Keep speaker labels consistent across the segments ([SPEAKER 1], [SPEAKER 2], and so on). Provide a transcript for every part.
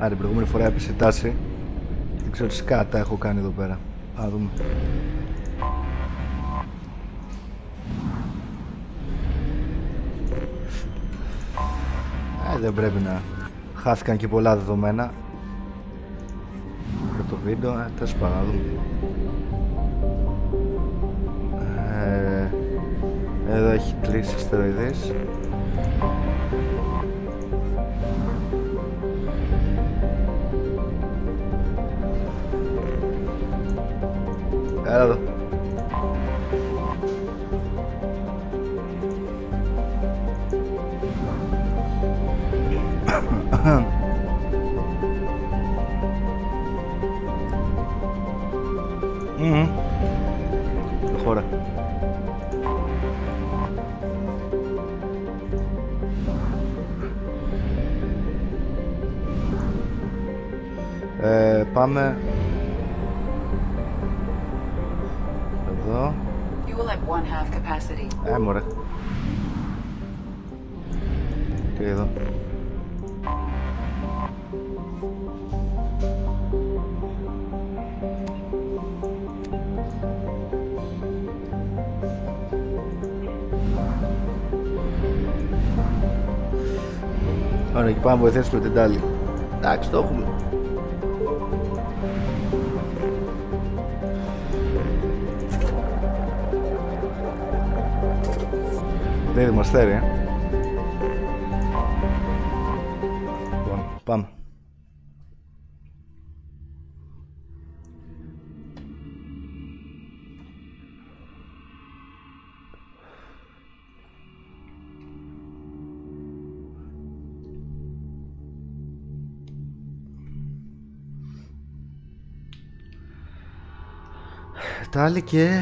[SPEAKER 1] Άρα την προηγούμενη φορά έπεσε η τάση. Δεν ξέρω τι σκάτα έχω κάνει εδώ πέρα. Α, δούμε. Δεν πρέπει να χάθηκαν και πολλά δεδομένα για το βίντεο. Τέλος πάντων, να δούμε. Εδώ έχει 3 αστεροειδείς. Έλα εδώ. Χώρα. Πάμε εδώ. Μωρέ. Και εδώ. Ωραία, και πάμε να βοηθήσουμε την Tali. Εντάξει, το έχουμε. Δεν είναι μαστέρι, Λοιπόν, πάμε. Tali και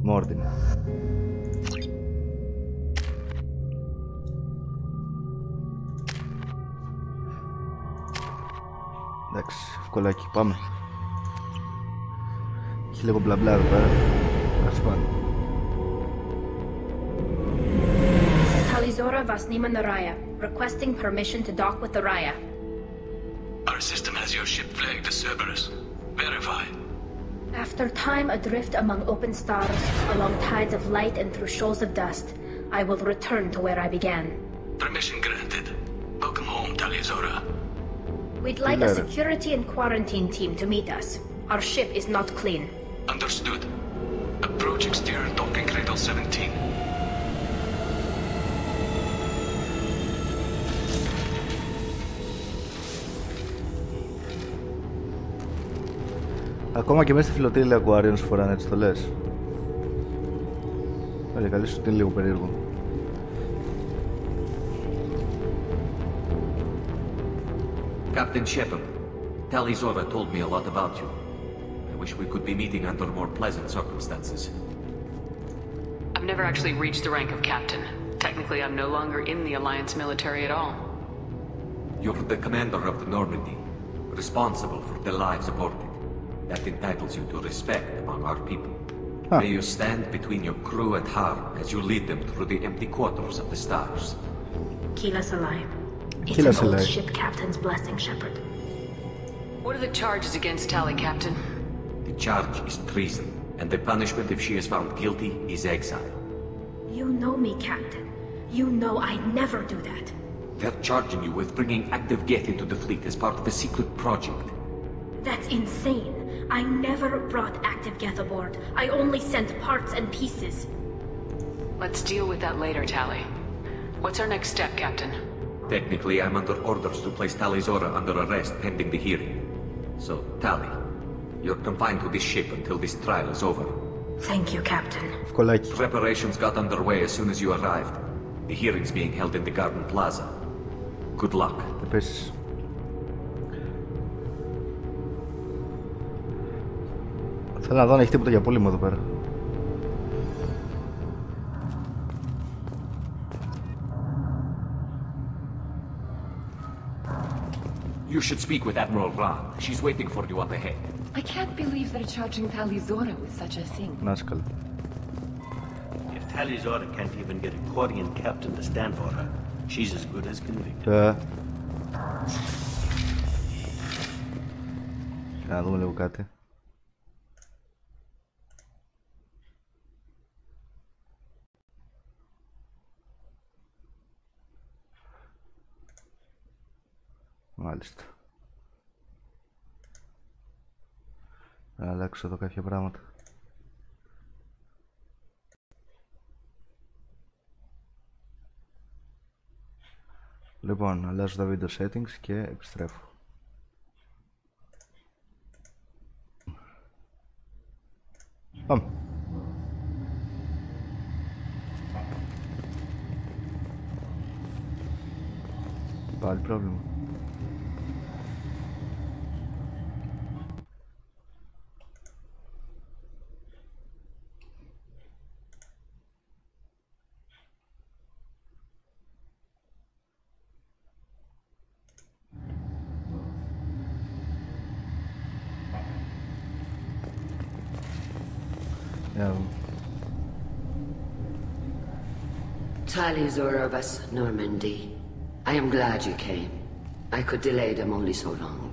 [SPEAKER 1] Μόρντιν. Εντάξει, ευκολάκι, πάμε. Έχει λίγο μπλα μπλα εδώ πέρα. Ας πάμε.
[SPEAKER 2] This is Talizora Vasnima Naraya, requesting permission to dock with the Raya.
[SPEAKER 3] Our system has your ship flagged as Cerberus. Verify.
[SPEAKER 2] After time adrift among open stars, along tides of light and through shoals of dust, I will return to where I began.
[SPEAKER 3] Permission granted. Welcome home, Talizora.
[SPEAKER 2] We'd like a security and quarantine team to meet us. Our ship is not clean.
[SPEAKER 3] Understood. Approach exterior docking cradle 17.
[SPEAKER 1] Ακόμα και μέσα στη φλωτήλια Aquarians φοράνε έτσι, το λες. Ωραία, καλή σου, είναι λίγο περίεργο.
[SPEAKER 4] Captain Shepard, Talizora told me a lot about you. I wish we could be meeting under more pleasant circumstances.
[SPEAKER 5] I've never actually reached the rank of captain. Technically, I'm no longer in the Alliance military at all.
[SPEAKER 4] You're the commander of the Normandy, responsible for the lives aborted. That entitles you to respect among our people. May you stand between your crew and harm as you lead them through the empty quarters of the stars.
[SPEAKER 2] Kila Salai. It's an old ship captain's blessing, Shepard.
[SPEAKER 5] What are the charges against Tali, Captain?
[SPEAKER 4] The charge is treason, and the punishment if she is found guilty is exile.
[SPEAKER 2] You know me, Captain. You know I'd never do that.
[SPEAKER 4] They're charging you with bringing active Geth into the fleet as part of a secret project.
[SPEAKER 2] That's insane. I never brought active Geth aboard. I only sent parts and pieces.
[SPEAKER 5] Let's deal with that later, Tali. What's our next step, Captain?
[SPEAKER 4] Technically, I'm under orders to place Talizora under arrest pending the hearing. So, Tali, you're confined to this ship until this trial is over.
[SPEAKER 2] Thank you, Captain.
[SPEAKER 4] Preparations got underway as soon as you arrived. The hearing's being held in the Garden Plaza. Good luck.
[SPEAKER 1] Θέλω να δω αν έχει τίποτα για πόλεμο εδώ πέρα.
[SPEAKER 4] You should speak with Admiral Ra. She's waiting for you up ahead.
[SPEAKER 6] I can't believe they're charging Talizora with such a thing.
[SPEAKER 1] Να είσαι καλά.
[SPEAKER 7] If Talizora can't even get a Quarian captain to stand for her,
[SPEAKER 3] She's as good as convicted.
[SPEAKER 1] Να δούμε λίγο κάτι. Μάλιστα. Θα αλλάξω εδώ κάποια πράγματα. Λοιπόν, αλλάζω τα video settings και επιστρέφω. Πάμε. Πάλι πρόβλημα.
[SPEAKER 7] Tali Zorovas, Normandy. I am glad you came. I could delay them only so long.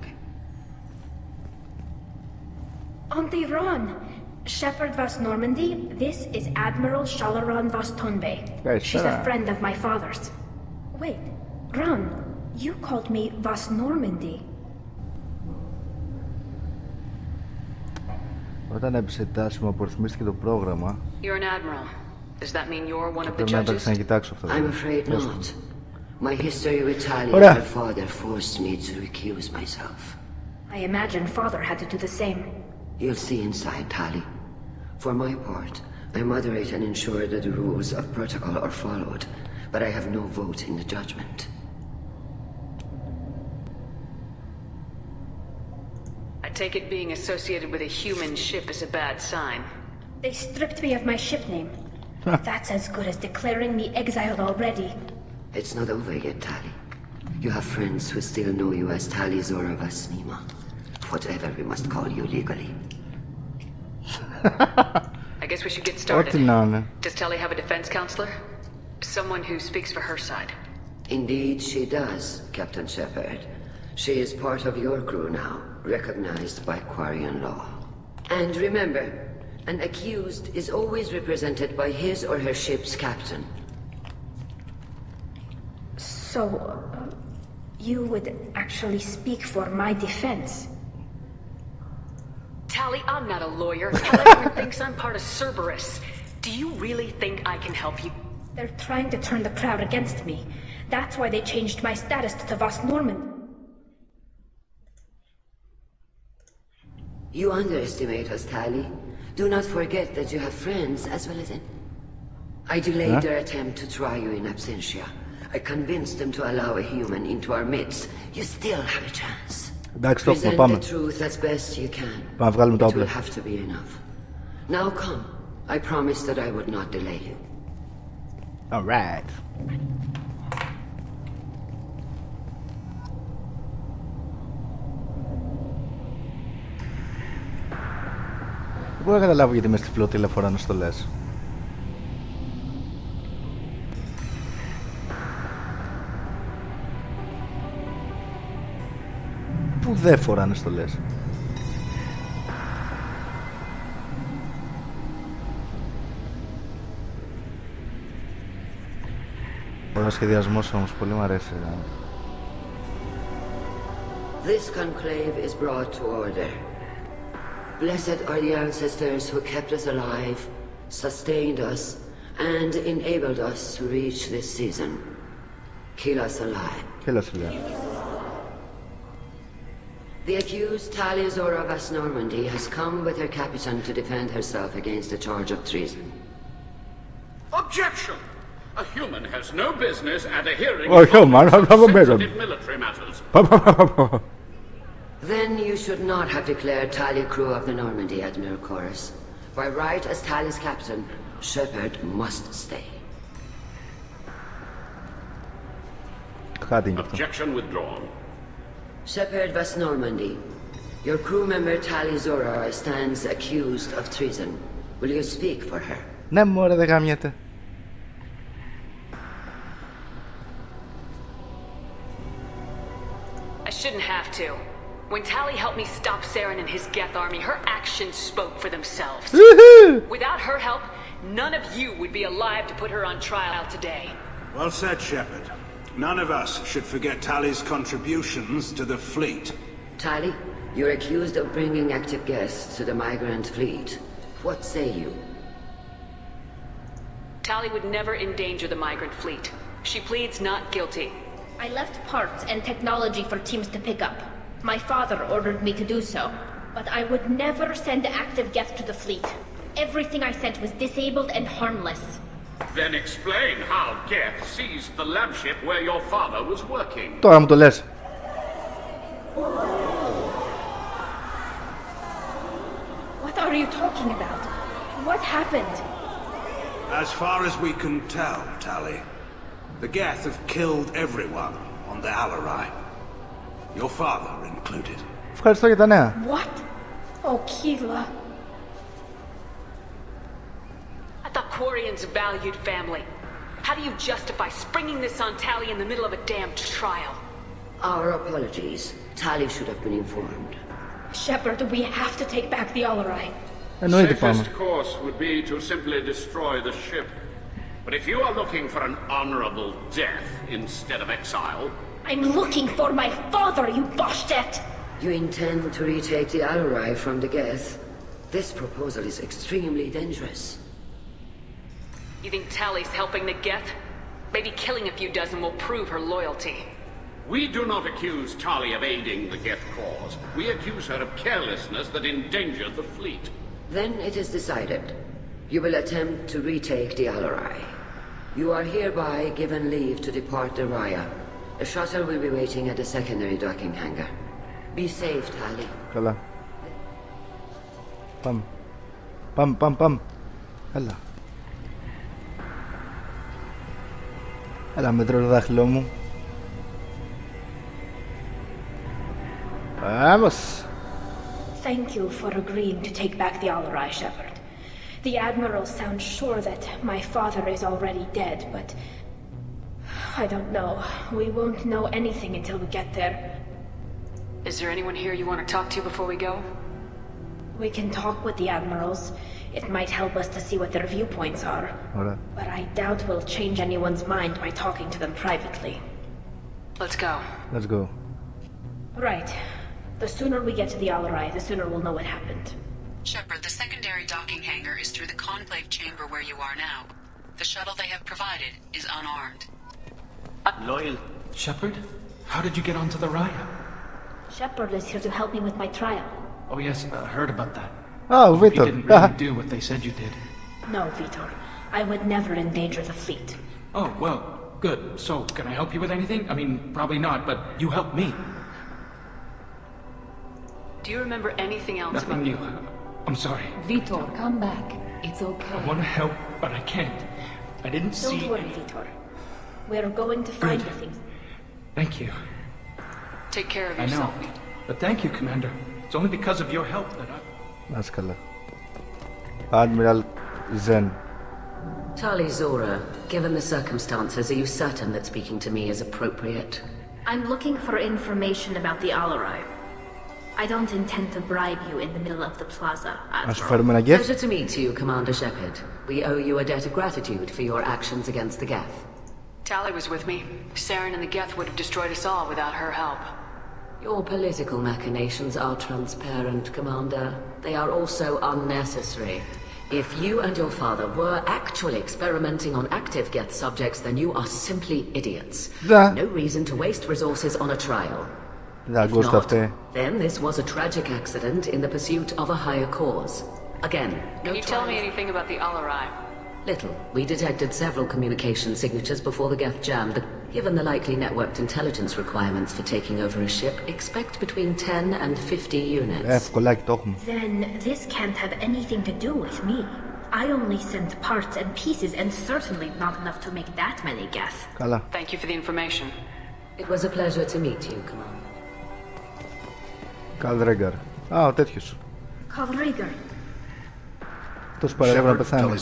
[SPEAKER 2] Auntie Ron! Shepherd Vas Normandy, this is Admiral Shalaran Vas Tonbe. She's a friend of my father's. Wait, Ron, you called me Vas Normandy.
[SPEAKER 1] Όταν επισετάσιμο απορριθμίστηκε το πρόγραμμα.
[SPEAKER 5] You're an admiral. Does that mean you're one of the judges?
[SPEAKER 7] I'm afraid not. My history with Tali and her father forced me to recuse myself.
[SPEAKER 2] I imagine father had to do the same.
[SPEAKER 7] You'll see inside, Tali. For my part, I moderate and ensure that the rules of protocol are followed, but I have no vote in the judgment.
[SPEAKER 5] I take it being associated with a human ship is a bad sign.
[SPEAKER 2] They stripped me of my ship name. That's as good as declaring me exiled already.
[SPEAKER 7] It's not over yet, Tali. You have friends who still know you as Tali Zorovas Nima. Whatever we must call you legally.
[SPEAKER 5] I guess we should get started. Does Tali have a defense counselor? Someone who speaks for her side?
[SPEAKER 7] Indeed she does, Captain Shepard. She is part of your crew now, recognized by Quarian law. And remember, an accused is always represented by his or her ship's captain.
[SPEAKER 2] So, you would actually speak for my defense?
[SPEAKER 5] Tali, I'm not a lawyer. Everyone thinks I'm part of Cerberus. Do you really think I can help you?
[SPEAKER 2] They're trying to turn the crowd against me. That's why they changed my status to Vas Norman.
[SPEAKER 7] You underestimate us, Tali. Do not forget that you have friends as well as in. I delayed their attempt to try you in absentia. I convinced them to allow a human into our midst. You still have a chance. Present the truth as best you can. It will have to be enough. Now come. I promised that I would not delay you.
[SPEAKER 1] All right. Δεν μπορώ να καταλάβω γιατί μες στη φλωτήλα φοράνε στολές. Πού δεν φοράνε στολές. Ο σχεδιασμός όμως πολύ μου αρέσει.
[SPEAKER 7] This conclave is brought to order. Blessed are the ancestors who kept us alive, sustained us, and enabled us to reach this season. Kill us alive.
[SPEAKER 1] Kill us alive.
[SPEAKER 7] The accused Tali Zorovas Normandy has come with her captain to defend herself against a charge of treason.
[SPEAKER 8] Objection! A human has no business at a hearing
[SPEAKER 1] of
[SPEAKER 8] sensitive military matters.
[SPEAKER 7] Then you should not have declared Tali crew of the Normandy, Admiral Chorus. By right as Tali's captain, Shepard must stay.
[SPEAKER 8] Objection withdrawn.
[SPEAKER 7] Shepard Vas Normandy, your crew member Tali Zora stands accused of treason. Will you speak for her?
[SPEAKER 1] Ναι, μωρέ, δεν γάμιεται.
[SPEAKER 5] to. When Tali helped me stop Saren and his Geth army, her actions spoke for themselves. Without her help, none of you would be alive to put her on trial today.
[SPEAKER 9] Well said, Shepard. None of us should forget Tali's contributions to the fleet.
[SPEAKER 7] Tali, you're accused of bringing active guests to the migrant fleet. What say you?
[SPEAKER 5] Tali would never endanger the migrant fleet. She pleads not guilty.
[SPEAKER 2] I left parts and technology for teams to pick up. My father ordered me to do so, but I would never send active Geth to the fleet. Everything I sent was disabled and harmless.
[SPEAKER 8] Then explain how Geth seized the lab ship where your father was working.
[SPEAKER 1] Τώρα μου το λες.
[SPEAKER 2] What are you talking about? What happened?
[SPEAKER 9] As far as we can tell, Tali, the Geth have killed everyone on the Alarai. Your father included.
[SPEAKER 1] Ευχαριστώ για τα νέα.
[SPEAKER 2] What? Oh, Keela.
[SPEAKER 5] I thought Quarian's valued family. How do you justify springing this on Tali in the middle of a damned trial?
[SPEAKER 7] Our apologies. Tali should have been informed.
[SPEAKER 2] Shepard, we have to take back the Alarai.
[SPEAKER 1] Εννοείται πάμε.
[SPEAKER 8] Safest course would be to simply destroy the ship. But if you are looking for an honorable death instead of exile...
[SPEAKER 2] I'm looking for my father, you bastet!
[SPEAKER 7] You intend to retake the Alarai from the Geth? This proposal is extremely dangerous.
[SPEAKER 5] You think Tali's helping the Geth? Maybe killing a few dozen will prove her loyalty.
[SPEAKER 8] We do not accuse Tali of aiding the Geth cause. We accuse her of carelessness that endangered the fleet.
[SPEAKER 7] Then it is decided. You will attempt to retake the Alarai. You are hereby given leave to depart the Raya. The shuttle will be waiting at the secondary docking hangar. Be safe, Tali.
[SPEAKER 1] Καλά. Πάμε. Έλα. Έλα, μετρώ το δάχτυλό μου. Vamos.
[SPEAKER 2] Thank you for agreeing to take back the Alarai, Shepard. The Admiral sounds sure that my father is already dead, but... I don't know. We won't know anything until we get there.
[SPEAKER 5] Is there anyone here you want to talk to before we go?
[SPEAKER 2] We can talk with the Admirals. It might help us to see what their viewpoints are.
[SPEAKER 1] Alright.
[SPEAKER 2] But I doubt we'll change anyone's mind by talking to them privately.
[SPEAKER 5] Let's go.
[SPEAKER 1] Let's go.
[SPEAKER 2] Right. The sooner we get to the Alarai, the sooner we'll know what happened.
[SPEAKER 10] Shepard, the secondary docking hangar is through the conclave chamber where you are now. The shuttle they have provided is unarmed.
[SPEAKER 11] Loyal. Shepard? How did you get onto the Raya?
[SPEAKER 2] Shepard is here to help me with my trial.
[SPEAKER 11] Oh yes, heard about that.
[SPEAKER 1] Oh, Vitor.
[SPEAKER 11] You didn't really do what they said you did.
[SPEAKER 2] No, Vitor. I would never endanger the fleet.
[SPEAKER 11] Oh, well, good. So, can I help you with anything? I mean, probably not, but you helped me.
[SPEAKER 5] Do you remember anything else
[SPEAKER 11] Nothing new. I'm sorry.
[SPEAKER 6] Vitor, come back. It's okay.
[SPEAKER 11] I want to help, but I can't. I didn't see...
[SPEAKER 2] Don't worry, Vitor. We're going to find the things.
[SPEAKER 11] Thank you.
[SPEAKER 5] Take care of
[SPEAKER 11] I
[SPEAKER 5] yourself.
[SPEAKER 11] know. But thank you, Commander. It's only because of your help that I...
[SPEAKER 1] That's καλά. Admiral Zen.
[SPEAKER 7] Tali Zora, given the circumstances, are you certain that speaking to me is appropriate?
[SPEAKER 2] I'm looking for information about the Alarai. I don't intend to bribe you in the middle of the plaza, Admiral.
[SPEAKER 7] Pleasure to meet you, Commander Shepard. We owe you a debt of gratitude for your actions against the Geth.
[SPEAKER 5] Tali was with me. Saren and the Geth would have destroyed us all without her help.
[SPEAKER 7] Your political machinations are transparent, Commander. They are also unnecessary. If you and your father were actually experimenting on active Geth subjects, then you are simply idiots. No reason to waste resources on a trial. If not, then this was a tragic accident in the pursuit of a higher cause. Again,
[SPEAKER 5] Can you tell me anything about the Alarai?
[SPEAKER 7] Little. We detected several communication signatures before the Geth jammed. Given the likely networked intelligence requirements for taking over a ship, expect between 10 and 50 units.
[SPEAKER 2] Then this can't have anything to do with me. I only sent parts and pieces, and certainly not enough to make that many Geth.
[SPEAKER 5] Thank you for the information.
[SPEAKER 7] It was a pleasure to meet you, Commander.
[SPEAKER 1] Καλρέγκαρ. Α, ο τέτοιος.
[SPEAKER 2] Καλρέγκαρ.
[SPEAKER 1] Αυτός παρέλαβε να πεθάνει.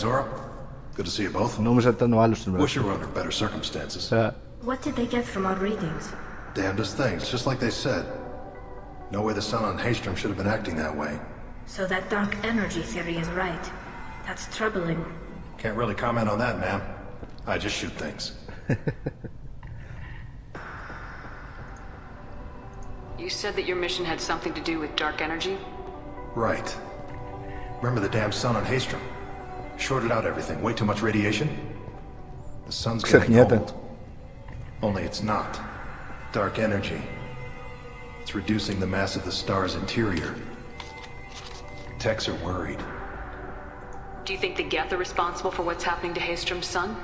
[SPEAKER 12] Good to see you both.
[SPEAKER 1] Νόμιζα ότι ήταν ο άλλος στην
[SPEAKER 12] Wish you were under better circumstances.
[SPEAKER 2] What did they get from our readings?
[SPEAKER 12] Damnedest things, just like they said. No way the sun on Haystrom should have been acting that way.
[SPEAKER 2] So that dark energy theory is right. That's troubling.
[SPEAKER 12] Can't really comment on that, ma'am. I just shoot things.
[SPEAKER 5] You said that your mission had something to do with dark energy?
[SPEAKER 12] Right. Remember the damn sun on Haystrom? Shorted out everything. Way too much radiation? The sun's getting cold. Only it's not. Dark energy. It's reducing the mass of the star's interior. Techs are worried.
[SPEAKER 5] Do you think the Geth are responsible for what's happening to Haystrom's sun?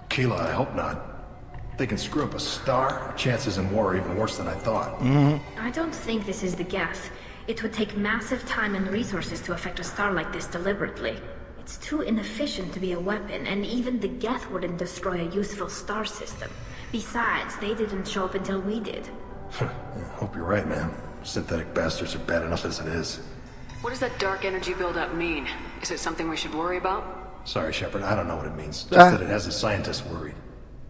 [SPEAKER 12] Keela, I hope not. They can screw up a star. Our chances in war are even worse than I thought.
[SPEAKER 2] I don't think this is the Geth. It would take massive time and resources to affect a star like this deliberately. It's too inefficient to be a weapon, and even the Geth wouldn't destroy a useful star system. Besides, they didn't show up until we did.
[SPEAKER 12] I hope you're right, man. Synthetic bastards are bad enough as it is.
[SPEAKER 5] What does that dark energy buildup mean? Is it something we should worry about?
[SPEAKER 12] Sorry, Shepard, I don't know what it means. Just that it has the scientists worried.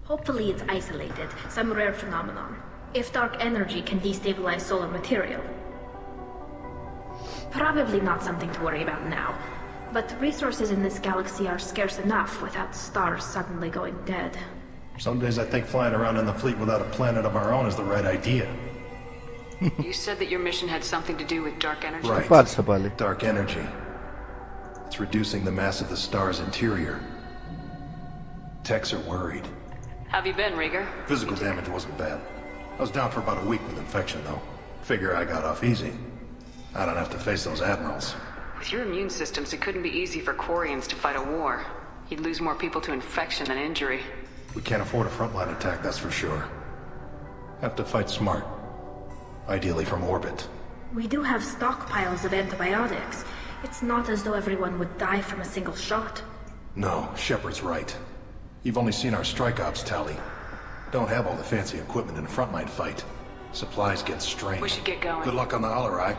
[SPEAKER 2] Hopefully it's isolated, some rare phenomenon. If dark energy can destabilize solar material. Probably not something to worry about now. But resources in this galaxy are scarce enough without stars suddenly going dead.
[SPEAKER 12] Some days I think flying around in the fleet without a planet of our own is the right idea.
[SPEAKER 5] You said that your mission had something to do with dark energy?
[SPEAKER 12] Right. Dark energy. It's reducing the mass of the star's interior. Techs are worried.
[SPEAKER 5] Have you been, Rieger?
[SPEAKER 12] Physical damage wasn't bad. I was down for about a week with infection, though. Figure I got off easy. I don't have to face those admirals.
[SPEAKER 5] With your immune systems, it couldn't be easy for Quarians to fight a war. You'd lose more people to infection than injury.
[SPEAKER 12] We can't afford a frontline attack, that's for sure. Have to fight smart. Ideally from orbit.
[SPEAKER 2] We do have stockpiles of antibiotics. It's not as though everyone would die from a single shot.
[SPEAKER 12] No, Shepard's right. You've only seen our strike ops, Tali. Don't have all the fancy equipment in a frontline fight. Supplies get strained.
[SPEAKER 5] We should get going.
[SPEAKER 12] Good luck on the Alarai.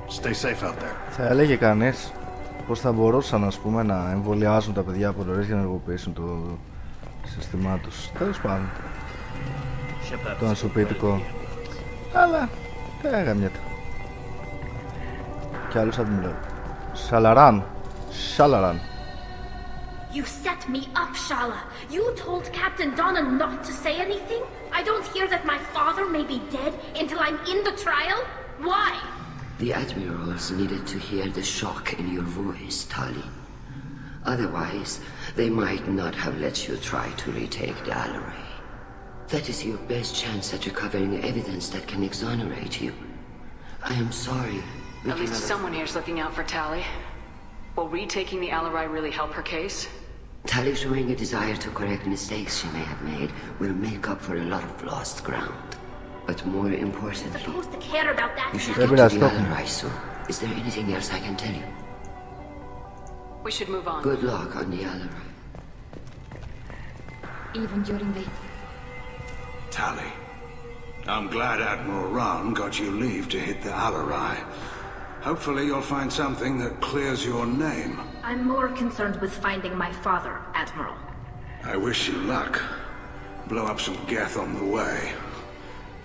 [SPEAKER 12] Stay safe out there.
[SPEAKER 1] Θα έλεγε κανείς πως θα μπορούσαν, ας πούμε, να εμβολιάζουν τα παιδιά από νωρίς για να ενεργοποιήσουν το σύστημά τους. Τέλος πάντων. Το ανσωπητικό. Αλλά δεν έγαμιέται. Κι άλλους αντιμιλώ. Σαλαράν.
[SPEAKER 2] You set me up, Shala. You told Captain Donna not to say anything? I don't hear that my father may be dead until I'm in the trial? Why?
[SPEAKER 7] The admirals needed to hear the shock in your voice, Tali. Otherwise, they might not have let you try to retake the Alarai. That is your best chance at recovering evidence that can exonerate you. I am sorry.
[SPEAKER 5] At least someone here's looking out for Tali. Will retaking the Alarai really help her case?
[SPEAKER 7] Tali showing a desire to correct mistakes she may have made will make up for a lot of lost ground. But more importantly,
[SPEAKER 2] supposed to care about that.
[SPEAKER 7] You should get to the Alarai soon. Is there anything else I can tell you?
[SPEAKER 5] We should move on.
[SPEAKER 7] Good luck on the Alarai.
[SPEAKER 6] Even during the...
[SPEAKER 9] Tali, I'm glad Admiral Ron got you leave to hit the Alarai. Hopefully you'll find something that clears your name.
[SPEAKER 2] I'm more concerned with finding my father, Admiral.
[SPEAKER 9] I wish you luck. Blow up some Geth on the way.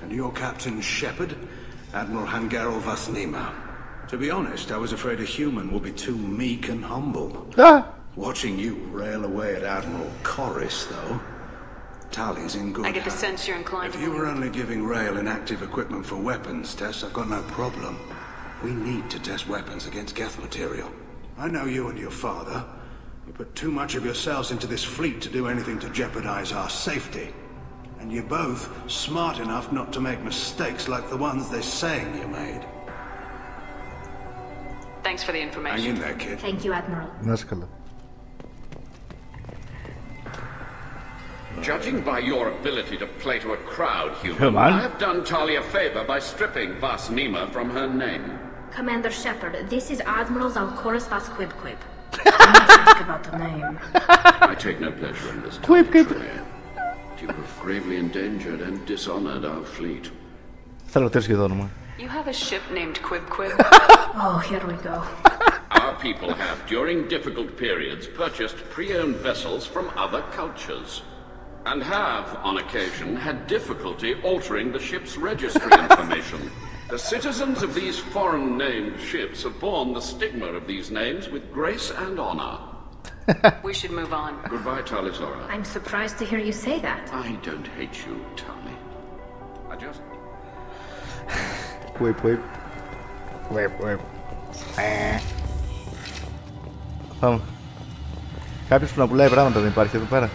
[SPEAKER 9] And your Captain Shepard, Admiral Hangarel Vasnima. To be honest, I was afraid a human would be too meek and humble. Watching you rail away at Admiral Corris, though, Tali's in good
[SPEAKER 5] I get the sense you're inclined
[SPEAKER 9] If you were only giving Rail inactive equipment for weapons tests, I've got no problem. We need to test weapons against Geth material. I know you and your father. You put too much of yourselves into this fleet to do anything to jeopardize our safety. And you're both smart enough not to make mistakes like the ones they're saying you made.
[SPEAKER 5] Thanks for the information.
[SPEAKER 9] Hang in there, kid.
[SPEAKER 2] Thank you, Admiral.
[SPEAKER 8] Judging by your ability to play to a crowd, human, I have done Tali a favor by stripping Vasnima from her name.
[SPEAKER 2] Commander Shepard, this is Admiral Zalkoris Vasquibquib. I'm not ask about the name.
[SPEAKER 8] I take no pleasure in this. You have gravely endangered and dishonored our fleet.
[SPEAKER 5] You have a ship named Quib.
[SPEAKER 2] Oh, here we go.
[SPEAKER 8] Our people have, during difficult periods, purchased pre-owned vessels from other cultures. And have, on occasion, had difficulty altering the ship's registry information. The citizens of these foreign-named ships have borne the stigma of these names with grace and honor.
[SPEAKER 5] We should move on.
[SPEAKER 8] Goodbye, Tali Zora.
[SPEAKER 2] I'm surprised to hear you say that.
[SPEAKER 8] I don't hate you, Tali. I just...
[SPEAKER 1] Whip. Πάμε. Κάποιος που να πουλάει πράγματα δεν υπάρχει εδώ πέρα.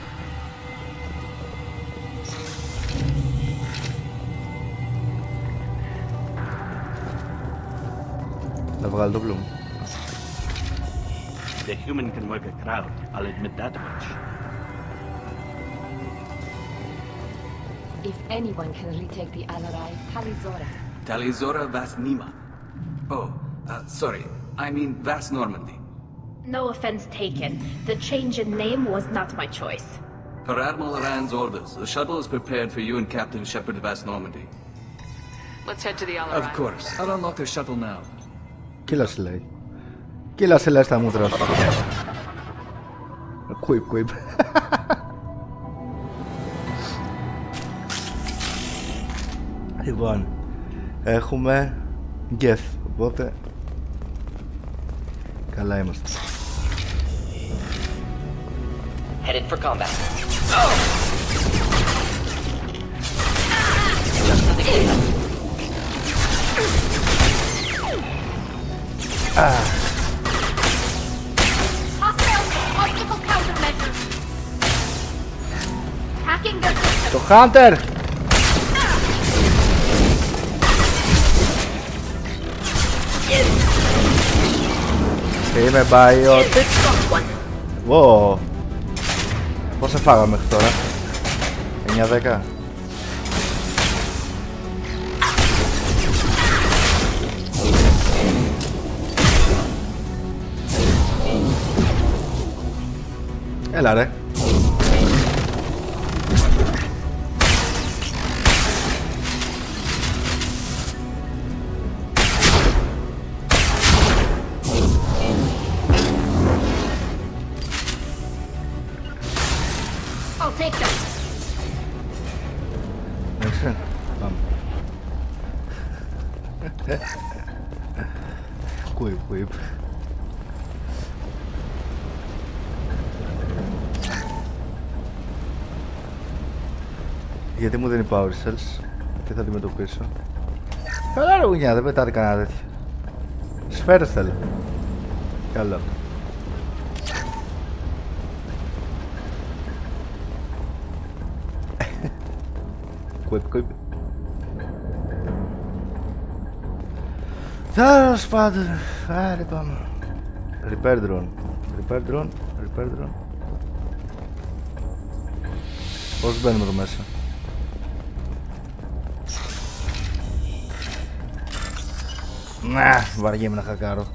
[SPEAKER 1] Να βγάλω το πλούμ.
[SPEAKER 13] The human can work a crowd, I'll admit that much.
[SPEAKER 6] If anyone can retake the Alarai, Tali Zora.
[SPEAKER 4] Tali Zora Vas Nima. Oh, sorry. I mean Vas Normandy.
[SPEAKER 2] No offense taken. The change in name was not my choice.
[SPEAKER 4] Per Admiral Rand's orders, the shuttle is prepared for you and Captain Shepard Vas Normandy.
[SPEAKER 5] Let's head to the Alarai.
[SPEAKER 4] Of course. I'll unlock their shuttle now.
[SPEAKER 1] Κοίλασε λέει. Κοίλασε λέει στα μούτρα σου. Κουίπ. Λοιπόν, έχουμε γκεθ, οπότε καλά είμαστε.
[SPEAKER 14] Headed for combat.
[SPEAKER 2] Obstacle countermeasures. Hacking the system.
[SPEAKER 1] Το Hunter! Είμαι bioware. Wow. Πόσα φάγαμε μέχρι τώρα? 9-10. Έλα ρε.
[SPEAKER 2] I'll take them.
[SPEAKER 1] Εντάξει, πάμε. Κουίπ. Γιατί μου δίνει power cells? Τι θα αντιμετωπίσω? Καλά ρε γουνιά, δεν πετάτε κανένα τέτοιο. Σφαίρες θέλω. Καλό. Κουίπ. Τέλος πάντων. Άρε πάμε. Repair drone. Πώς μπαίνουμε εδώ μέσα? Να, βαριέμαι να χακάρω.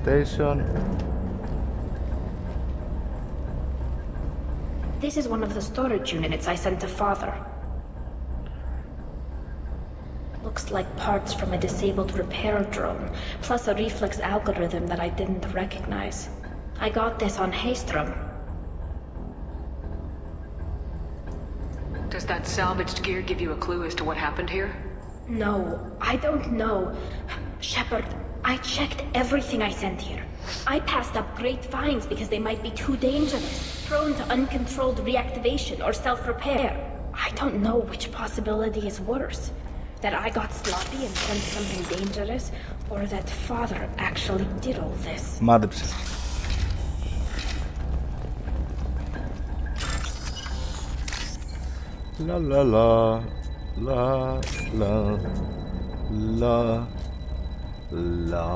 [SPEAKER 1] Station.
[SPEAKER 2] This is one of the storage units I sent to Father. Looks like parts from a disabled repair drone, plus a reflex algorithm that I didn't recognize. I got this on Haystrom.
[SPEAKER 5] Does that salvaged gear give you a clue as to what happened here?
[SPEAKER 2] No, I don't know. Shepard, I checked everything I sent here. I passed up great finds because they might be too dangerous, prone to uncontrolled reactivation or self-repair. I don't know which possibility is worse. That I got sloppy and sent something dangerous, or that Father actually did all this.
[SPEAKER 1] Μάντεψε. Λα.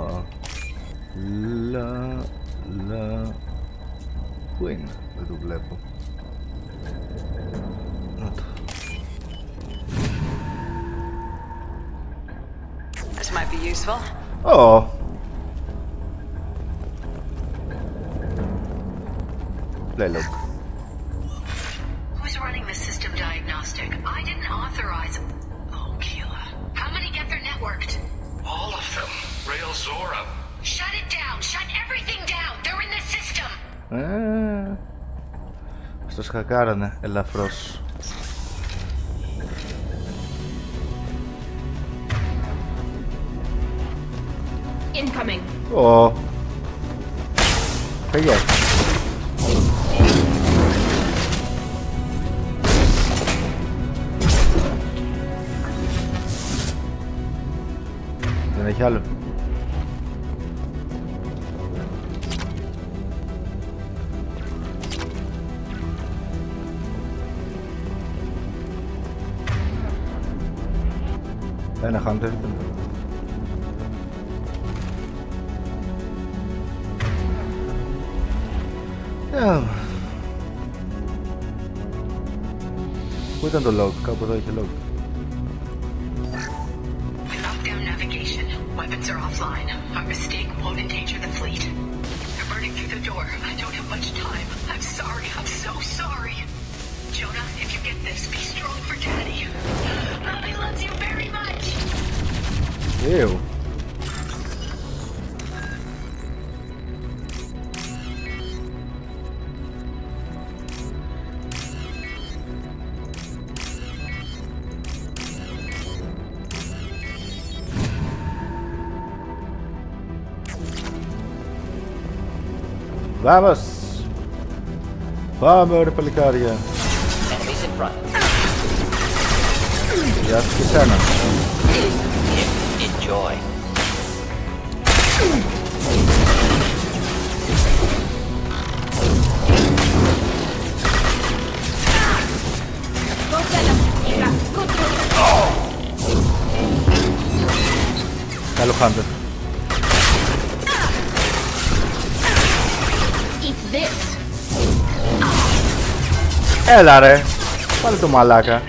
[SPEAKER 1] Πού είναι? Δεν το βλέπω. Να το.
[SPEAKER 5] This might be useful.
[SPEAKER 1] Oh. Playlog.
[SPEAKER 10] Who's running the system diagnostic? I didn't authorize. Oh, Keela. How many get their networked?
[SPEAKER 3] All of them. Rail Zora.
[SPEAKER 10] Shut
[SPEAKER 1] Στο σκακάρανε ελαφρώς.
[SPEAKER 2] Incoming.
[SPEAKER 1] Φύγε. Δεν έχει άλλο. Ένα Hunter. Πού ήταν το log? Κάπου εδώ είχε log.
[SPEAKER 10] Lockdown navigation. Weapons are offline. Our mistake won't endanger the fleet. They're burning through the door. I don't have much time. I'm sorry. I'm so sorry. Jonah, if you get this, be strong for Daddy. I love you very much.
[SPEAKER 1] Ew. Vamos! Πάμε ρε παλικάρια! Γεια σου και σένα!
[SPEAKER 14] Enjoy.
[SPEAKER 1] Καλό Hunter. Έλα ρε, πάλι το μαλάκα.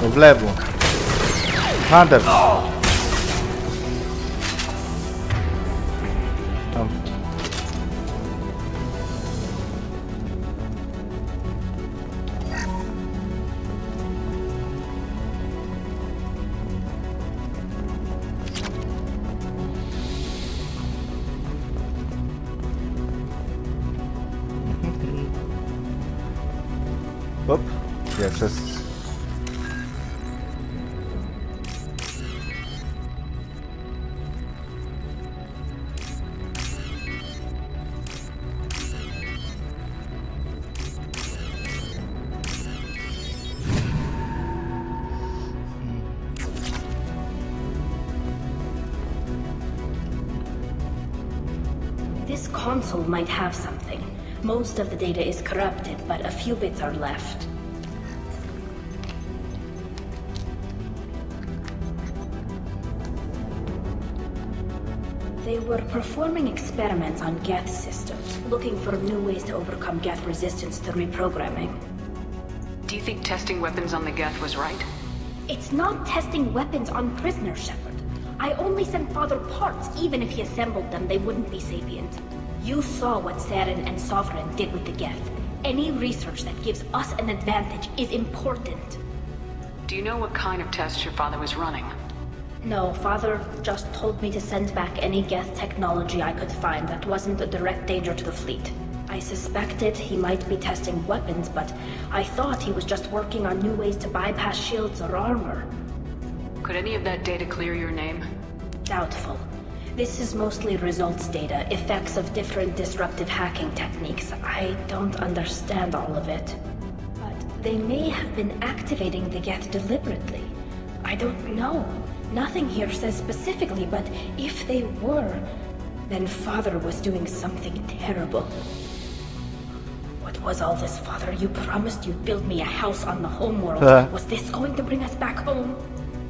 [SPEAKER 1] Το βλέπω. Hunter. Hop, γεια σας.
[SPEAKER 2] This console might have something. Most of the data is corrupted, but a few bits are left. They were performing experiments on Geth systems, looking for new ways to overcome Geth resistance to reprogramming.
[SPEAKER 5] Do you think testing weapons on the Geth was right?
[SPEAKER 2] It's not testing weapons on prisoners, Shepard. I only sent Father parts. Even if he assembled them, they wouldn't be sapient. You saw what Saren and Sovereign did with the Geth. Any research that gives us an advantage is important.
[SPEAKER 5] Do you know what kind of tests your father was running?
[SPEAKER 2] No, Father just told me to send back any Geth technology I could find that wasn't a direct danger to the fleet. I suspected he might be testing weapons, but I thought he was just working on new ways to bypass shields or armor.
[SPEAKER 5] Could any of that data clear your name?
[SPEAKER 2] Doubtful. This is mostly results data, effects of different disruptive hacking techniques. I don't understand all of it. But they may have been activating the Geth deliberately. I don't know. Nothing here says specifically, but if they were, then Father was doing something terrible. What was all this, Father? You promised you'd build me a house on the homeworld. Was this going to bring us back home?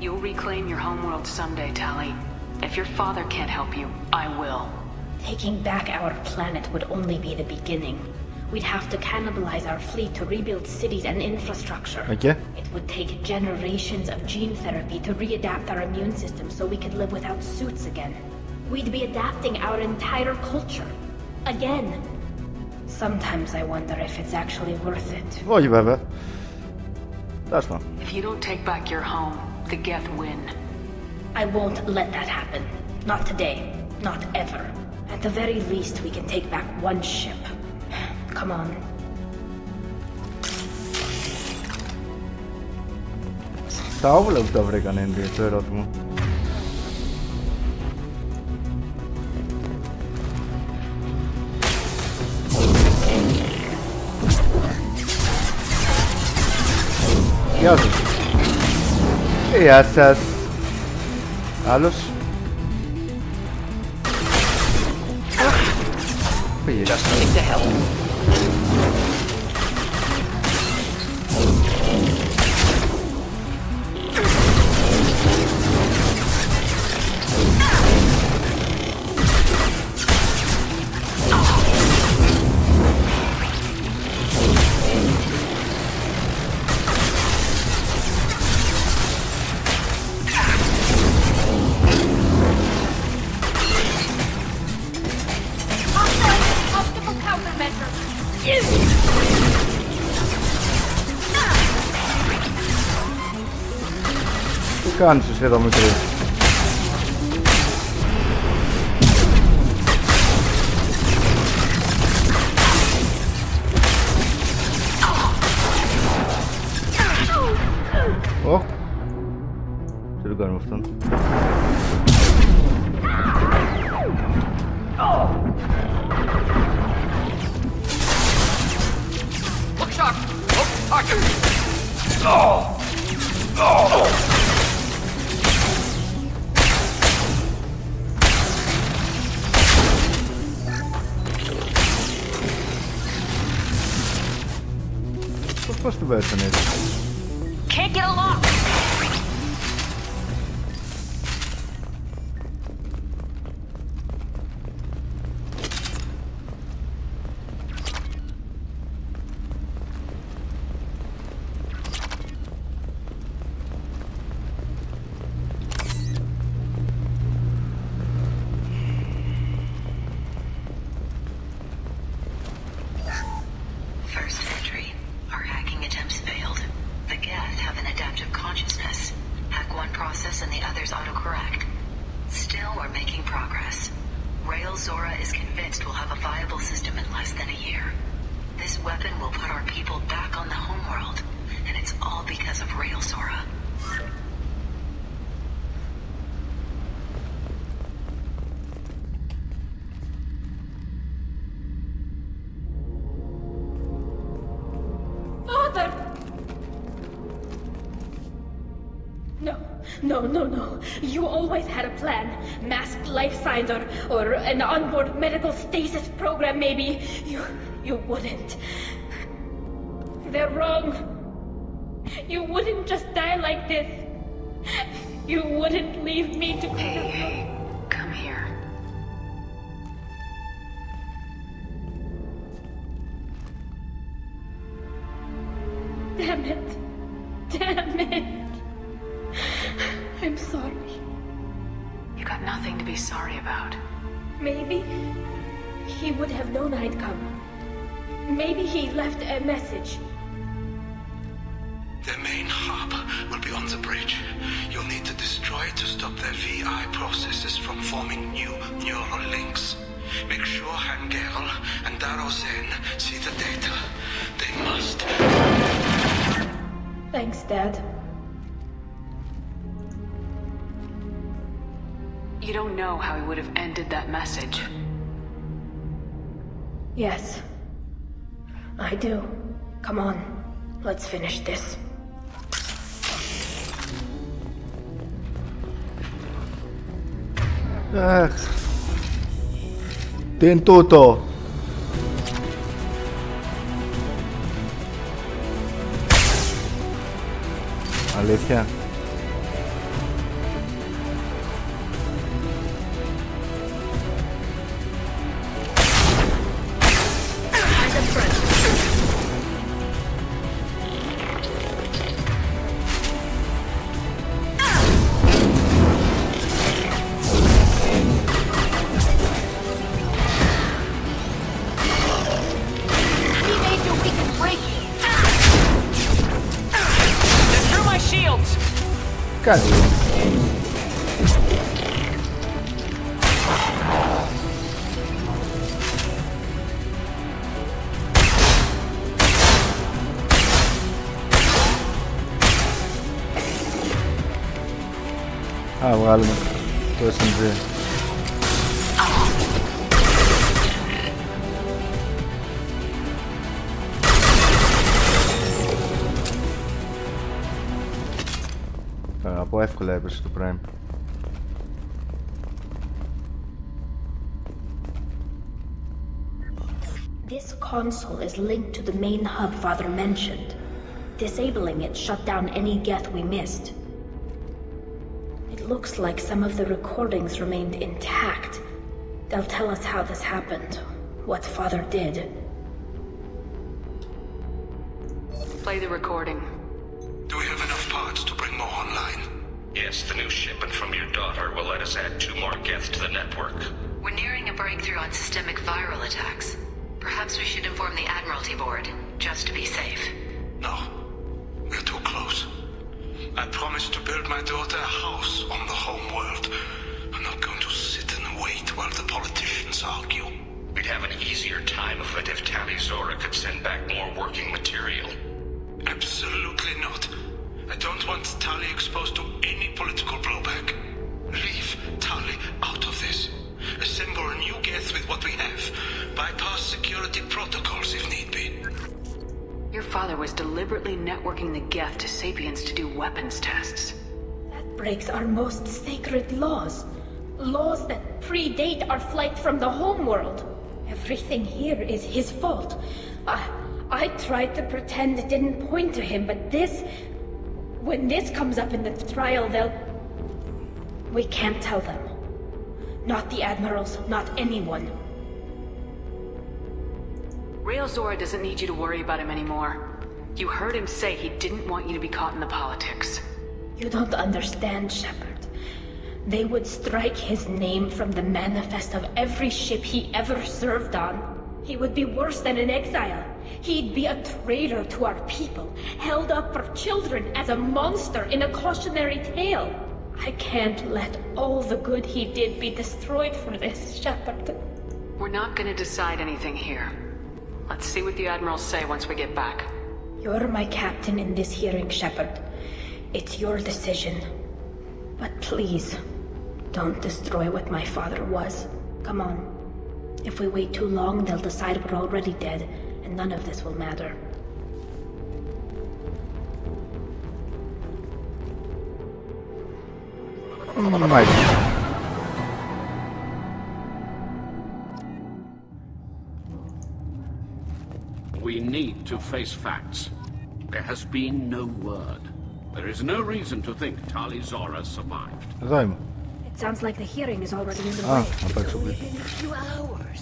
[SPEAKER 5] You'll reclaim your homeworld someday, Tali. If your father can't help you, I will.
[SPEAKER 2] Taking back our planet would only be the beginning. We'd have to cannibalize our fleet to rebuild cities and infrastructure.
[SPEAKER 1] Okay.
[SPEAKER 2] It would take generations of gene therapy to readapt our immune system so we could live without suits again. We'd be adapting our entire culture. Again. Sometimes I wonder if it's actually worth it.
[SPEAKER 1] Όχι βέβαια. That's not.
[SPEAKER 5] If you don't take back your home, the Geth win.
[SPEAKER 2] I won't let that happen. Not today. Not ever. At the very least, we can take back one ship. Come on.
[SPEAKER 1] Τα όβουλα που τα βρήκανε είναι το ερώτημα. Γεια σας. Γεια σας. Άλλος. Πήγε. Τι κάνεις εσύ εδώ μικρή? Ω, τι το κάνουμε αυτόν?
[SPEAKER 15] Look sharp! Oh, Arthur! Oh! Oh!
[SPEAKER 1] Πώς την πέσανε έτσι?
[SPEAKER 5] Can't get along!
[SPEAKER 2] No. You always had a plan. Masked life signs or an onboard medical stasis program maybe. You wouldn't. They're wrong. You wouldn't just die like this. You wouldn't leave me to...
[SPEAKER 5] Hey, come here.
[SPEAKER 2] Damn it. I'm sorry.
[SPEAKER 5] You got nothing to be sorry about.
[SPEAKER 2] Maybe he would have known I'd come. Maybe he left a message.
[SPEAKER 9] Their main hub will be on the bridge. You'll need to destroy it to stop their VI processes from forming new neural links. Make sure Hangel and Darozen see the data. They must.
[SPEAKER 2] Thanks, Dad.
[SPEAKER 5] You don't know how he would have ended that message.
[SPEAKER 2] Yes. I do. Come on. Let's finish this.
[SPEAKER 1] Τι είναι τούτο? Αλήθεια? κάνει? Α, βγάλουμε το SMG. Από εύκολα έπεσε το Prime.
[SPEAKER 2] This console is linked to the main hub Father mentioned. Disabling it shut down any geth we missed. It looks like some of the recordings remained intact. They'll tell us how this happened, what Father did.
[SPEAKER 5] Play the recording.
[SPEAKER 9] Do we have enough parts to bring more online?
[SPEAKER 3] Yes, the new shipment from your daughter will let us add 2 more geths to the network.
[SPEAKER 10] We're nearing a breakthrough on systemic viral attacks. Perhaps we should inform the Admiralty Board, just to be safe.
[SPEAKER 9] No, we're too close. I promised to build my daughter a house on the home world. I'm not going to sit and wait while the politicians argue.
[SPEAKER 3] We'd have an easier time of it if Tali Zora could send back more working material.
[SPEAKER 9] Absolutely not. I don't want Tali exposed to any political blowback. Leave Tali out of this. Assemble a new geth with what we have. Bypass security protocols if need be.
[SPEAKER 5] Your father was deliberately networking the geth to Sapiens to do weapons tests.
[SPEAKER 2] That breaks our most sacred laws. Laws that predate our flight from the homeworld. Everything here is his fault. I tried to pretend it didn't point to him, but this... When this comes up in the trial, they'll... We can't tell them. Not the admirals, not anyone.
[SPEAKER 5] Rail Zora doesn't need you to worry about him anymore. You heard him say he didn't want you to be caught in the politics.
[SPEAKER 2] You don't understand, Shepard. They would strike his name from the manifest of every ship he ever served on. He would be worse than an exile. He'd be a traitor to our people, held up for children as a monster in a cautionary tale. I can't let all the good he did be destroyed for this, Shepard.
[SPEAKER 5] We're not gonna decide anything here. Let's see what the Admirals say once we get back.
[SPEAKER 2] You're my captain in this hearing, Shepard. It's your decision. But please, don't destroy what my father was. Come on. If we wait too long, they'll decide we're already dead, and none of this will matter.
[SPEAKER 8] We need to face facts. There has been no word. There is no reason to think Tali Zora survived.
[SPEAKER 2] It sounds like the hearing is already underway.
[SPEAKER 9] In a few hours.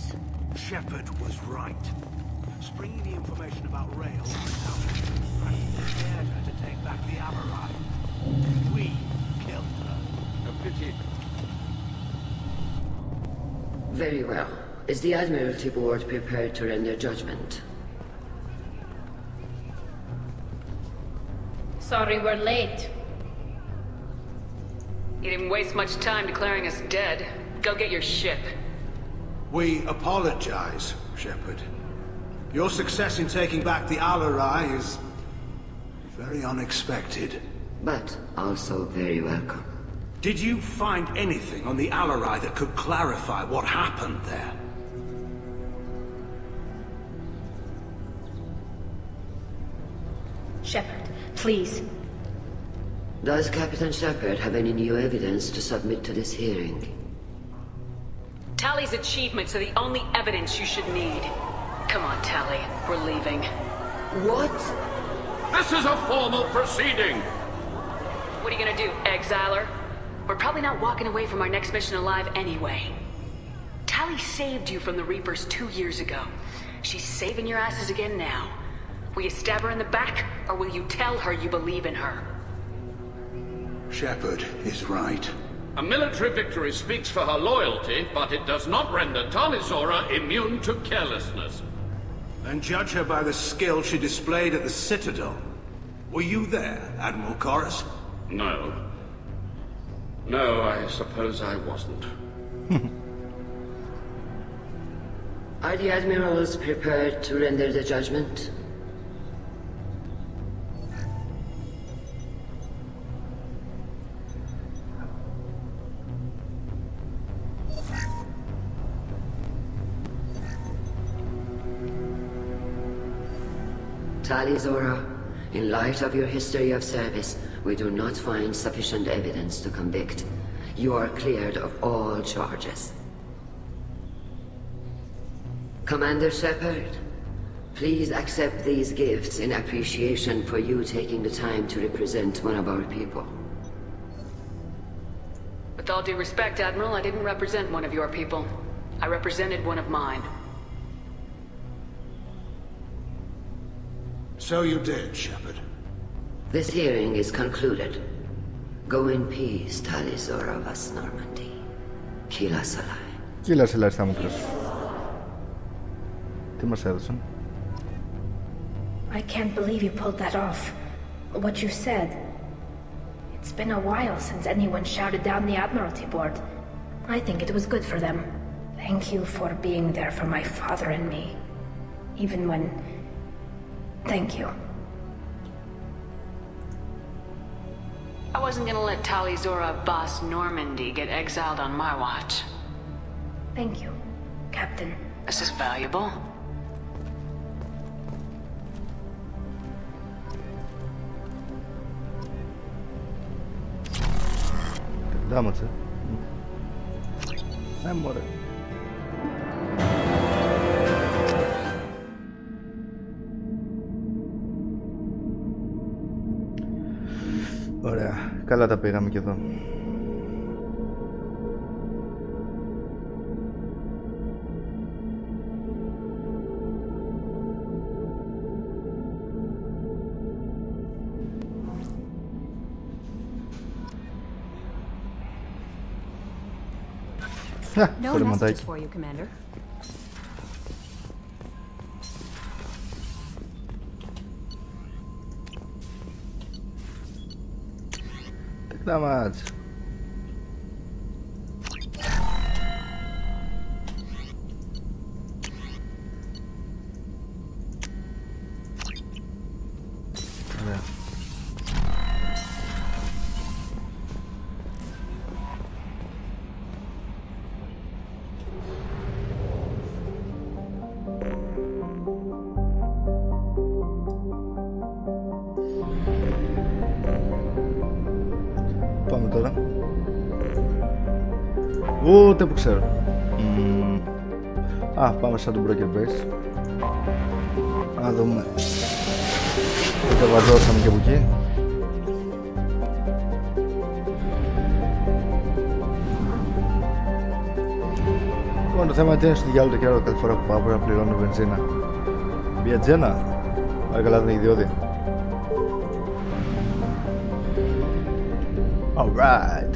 [SPEAKER 9] Shepard was right. Springing the information about Rail practically dared her to take back the Amarai. We killed her.
[SPEAKER 8] A pity.
[SPEAKER 7] Very well. Is the Admiralty Board prepared to render judgment?
[SPEAKER 2] Sorry we're late.
[SPEAKER 5] You didn't waste much time declaring us dead. Go get your ship.
[SPEAKER 9] We apologize, Shepard. Your success in taking back the Alarai is very unexpected.
[SPEAKER 7] But also very welcome.
[SPEAKER 9] Did you find anything on the Alarai that could clarify what happened there?
[SPEAKER 2] Shepard, please.
[SPEAKER 7] Does Captain Shepard have any new evidence to submit to this hearing?
[SPEAKER 5] Tali's achievements are the only evidence you should need. Come on, Tali. We're leaving.
[SPEAKER 7] What?
[SPEAKER 8] This is a formal proceeding!
[SPEAKER 5] What are you gonna do, exile her? We're probably not walking away from our next mission alive anyway. Tali saved you from the Reapers 2 years ago. She's saving your asses again now. Will you stab her in the back, or will you tell her you believe in her?
[SPEAKER 9] Shepard is right.
[SPEAKER 8] A military victory speaks for her loyalty, but it does not render Tali Zora immune to carelessness.
[SPEAKER 9] And judge her by the skill she displayed at the Citadel. Were you there, Admiral Chorus?
[SPEAKER 8] No. No, I suppose I wasn't.
[SPEAKER 7] Are the admirals prepared to render the judgment? Tali Zora, in light of your history of service, we do not find sufficient evidence to convict. You are cleared of all charges. Commander Shepard, please accept these gifts in appreciation for you taking the time to represent one of our people.
[SPEAKER 5] With all due respect, Admiral, I didn't represent one of your people. I represented one of mine.
[SPEAKER 9] So you did, Shepard.
[SPEAKER 7] This hearing is concluded. Go in peace, Tali Zora vas Normandy. Kila Salai.
[SPEAKER 1] Kila Salai στα μικρός. Τι μας έδωσαν?
[SPEAKER 2] I can't believe you pulled that off. What you said. It's been a while since anyone shouted down the Admiralty Board. I think it was good for them. Thank you for being there for my father and me. Even when... Thank you.
[SPEAKER 5] I wasn't gonna let Tali Zora boss Normandy get exiled on my watch.
[SPEAKER 2] Thank you, Captain.
[SPEAKER 5] This is valuable.
[SPEAKER 1] Δάματσε. Μωρέ. Ωραία, καλά τα πήγαμε και εδώ.
[SPEAKER 16] No messages for you, Commander.
[SPEAKER 1] Tak dawać. Πάμε τώρα. Ούτε που ξέρω. Α, πάμε σαν τον Broker Base. Να δούμε. Το βαζώσαμε και από εκεί. Λοιπόν, το θέμα είναι στο διάλογο καιρό κάθε φορά που πάω πρέπει να πληρώνω βενζίνα. Μια τζένα. Άρα καλά δεν είναι ιδιώδη. Alright.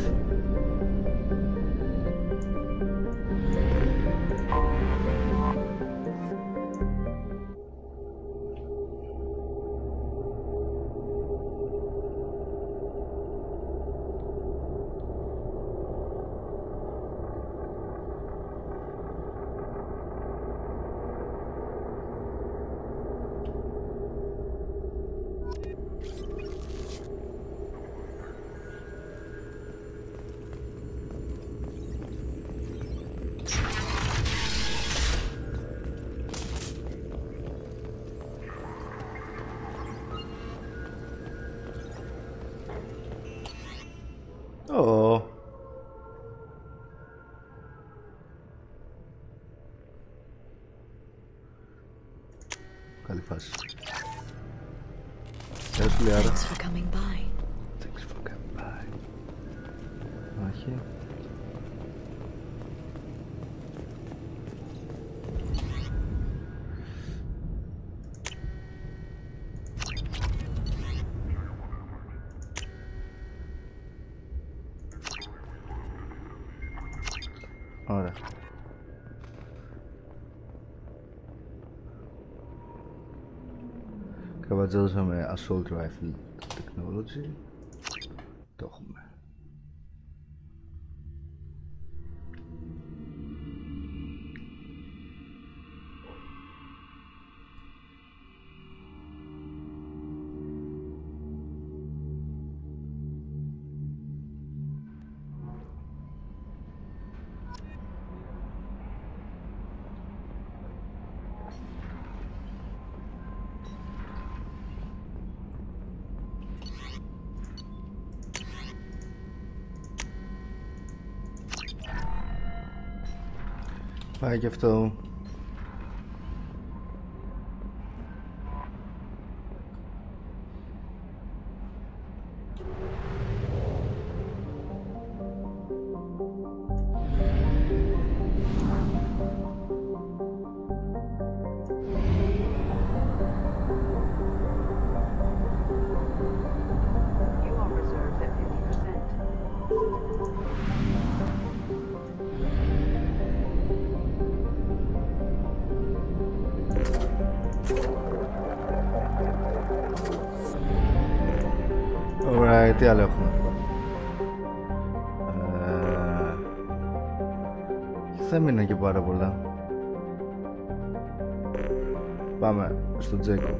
[SPEAKER 1] Oh. Καλή φάση.
[SPEAKER 6] Thanks for coming by.
[SPEAKER 1] Thanks for coming by. Όχι. Ωραία. Καβατζώσαμε assault rifle technology. Το έχουμε. Πάει και αυτό. Ωραία, τι άλλο έχουμε. Δεν μείνω και πάρα πολλά. Πάμε στον Τζέικο.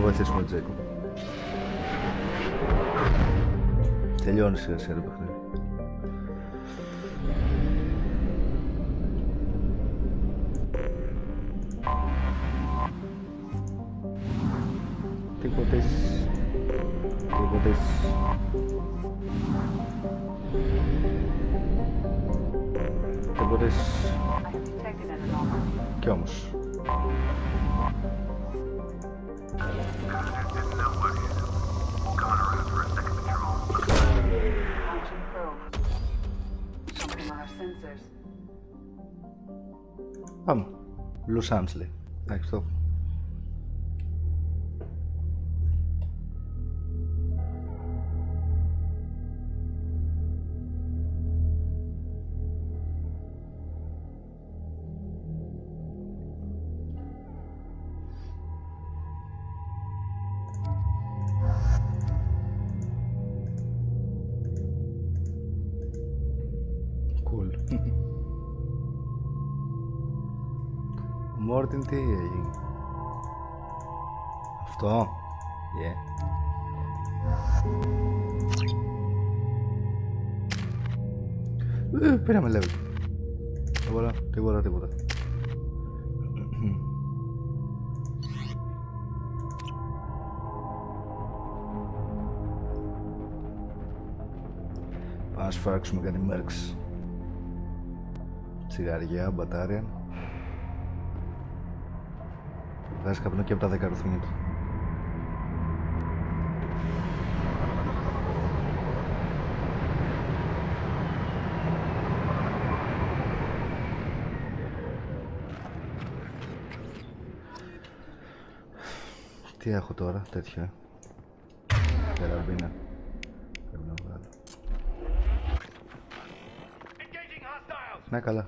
[SPEAKER 1] Βοηθήσουμε τον Τζέικο. Τελειώνει σιγά σιγά το παιχνίδι. Τίποτες. Τίποτες. Τίποτες. Κι όμως. Πάμε. Los Angeles. Εντάξει, το. Μόρτιν τι έγινε. Αυτό. Πήραμε level. Τίποτα. Πάμε να σφάξουμε κάτι μέρξ. Τσιγαριά, μπατάρια. Βγάζει καπνό και από τα 10 αριθμία του. Τι έχω τώρα, τέτοια. Καραμπίνα. Πρέπει να βγάλω. Ναι, καλά.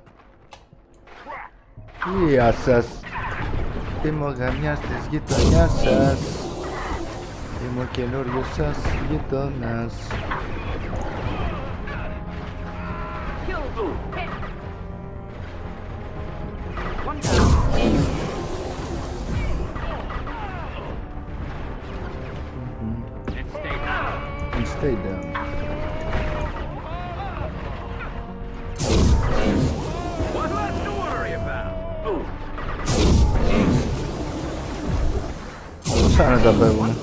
[SPEAKER 1] Γεια σας. Είμαι ο γαμιάς της γειτονιάς σας. Είμαι ο καινούριος σας γειτονάς. And stay down.
[SPEAKER 15] What's left to worry about?
[SPEAKER 1] Σαν να τα παίρνουμε.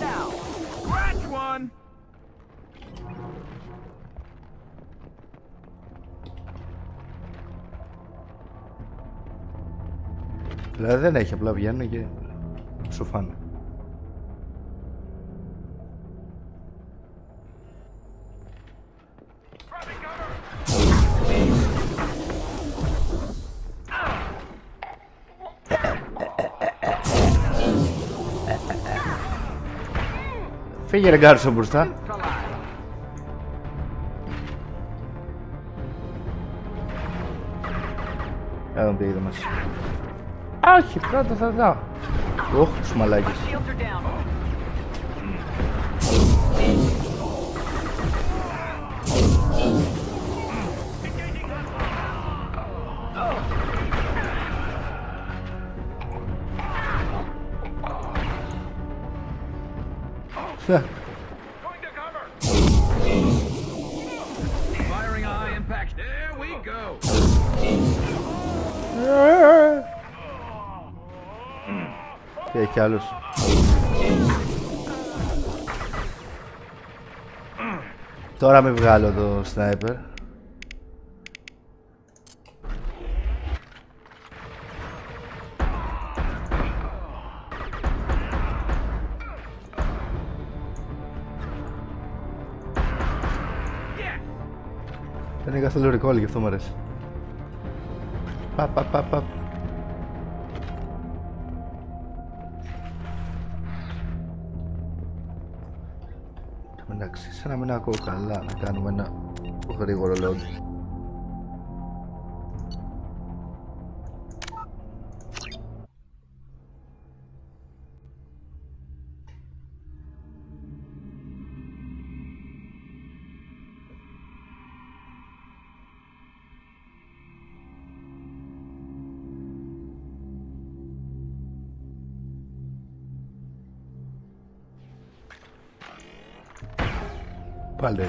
[SPEAKER 1] Δηλαδή δεν έχει, απλά βγαίνουν και σου φάνε. Φύγε ρε Γκάρσο μπροστά. Εδώ τι είδε μας. Όχι, πρώτα θα δω. Ωχ, τους μαλάκες.
[SPEAKER 15] Firing eye impact. There we go.
[SPEAKER 1] Και έχει άλλους. Τώρα με βγάλω το sniper. Δεν είναι καθόλου recall, γι' αυτό μου αρέσει. Παπ. Εντάξει, σαν να μην ακούω καλά, να κάνουμε ένα γρήγορο load. Πάλι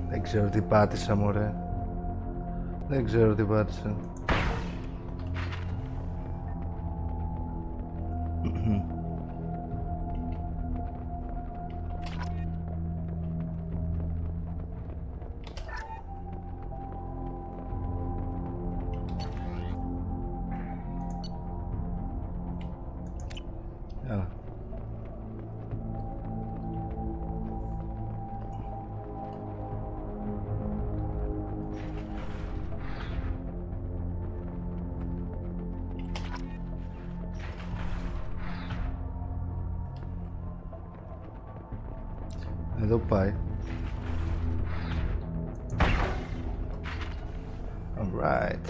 [SPEAKER 1] δεν ξέρω τι πάτησα, μωρέ. Δεν ξέρω τι πάτησα. Εδώ πάει. Alright.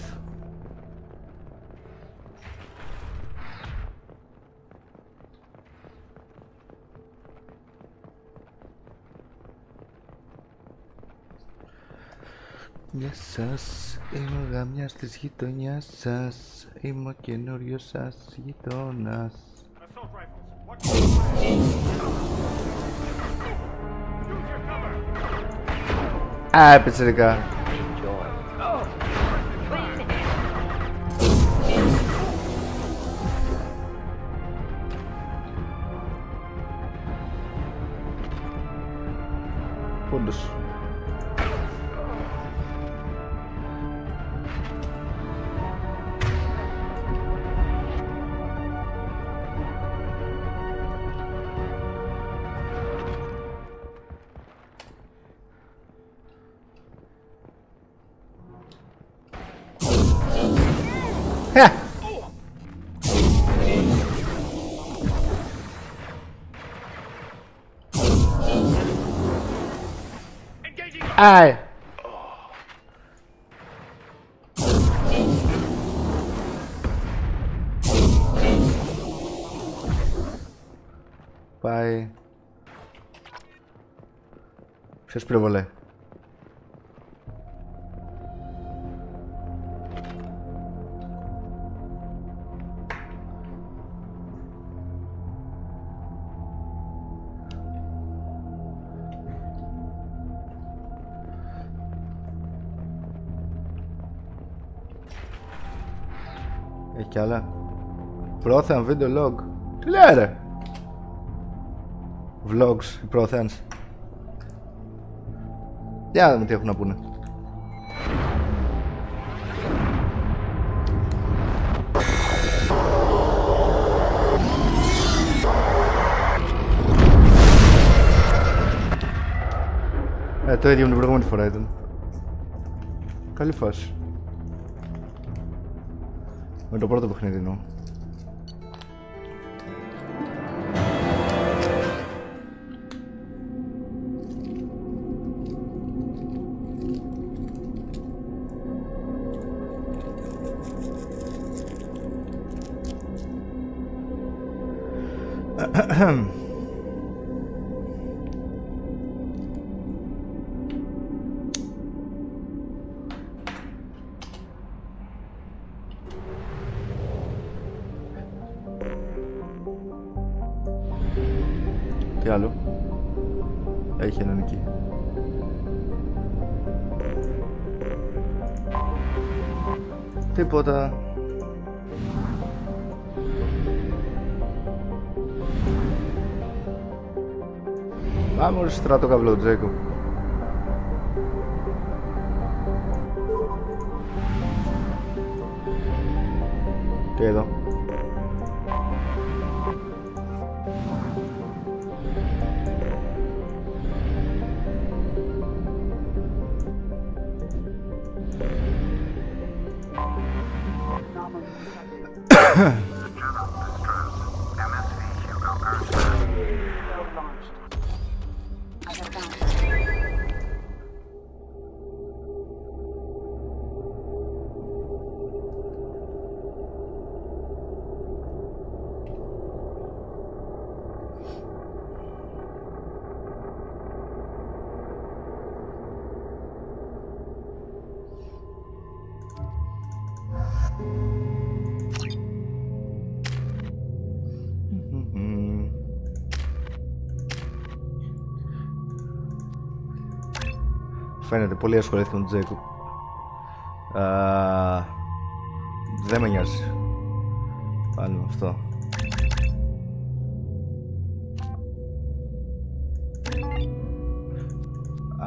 [SPEAKER 1] Γεια σας, είμαι ο γαμιάς της γειτονιάς σας. Είμαι ο καινούριος σας γειτόνας. Α, πιτσιρικά. Πόντος. Ai. Πάει. Ποιος πυροβολέ. Έχει κι άλλα. Πρόθεαν βίντεο log. Τι λέει ρε. Vlogs, οι πρόθεανς. Για να δούμε τι έχουν να πούνε. Το ίδιο με την προηγούμενη φορά ήταν. Καλή φάση. Με το πρώτο παιχνίδι εννοώ. Τι άλλο. Έχει έναν εκεί. Τίποτα. Πάμε ως στράτο καβλοτζέκο. Τι εδώ. Φαίνεται πολύ ασχολήθηκε με τον Τζέικοπ. Δεν με νοιάζει. Πάλι με αυτό.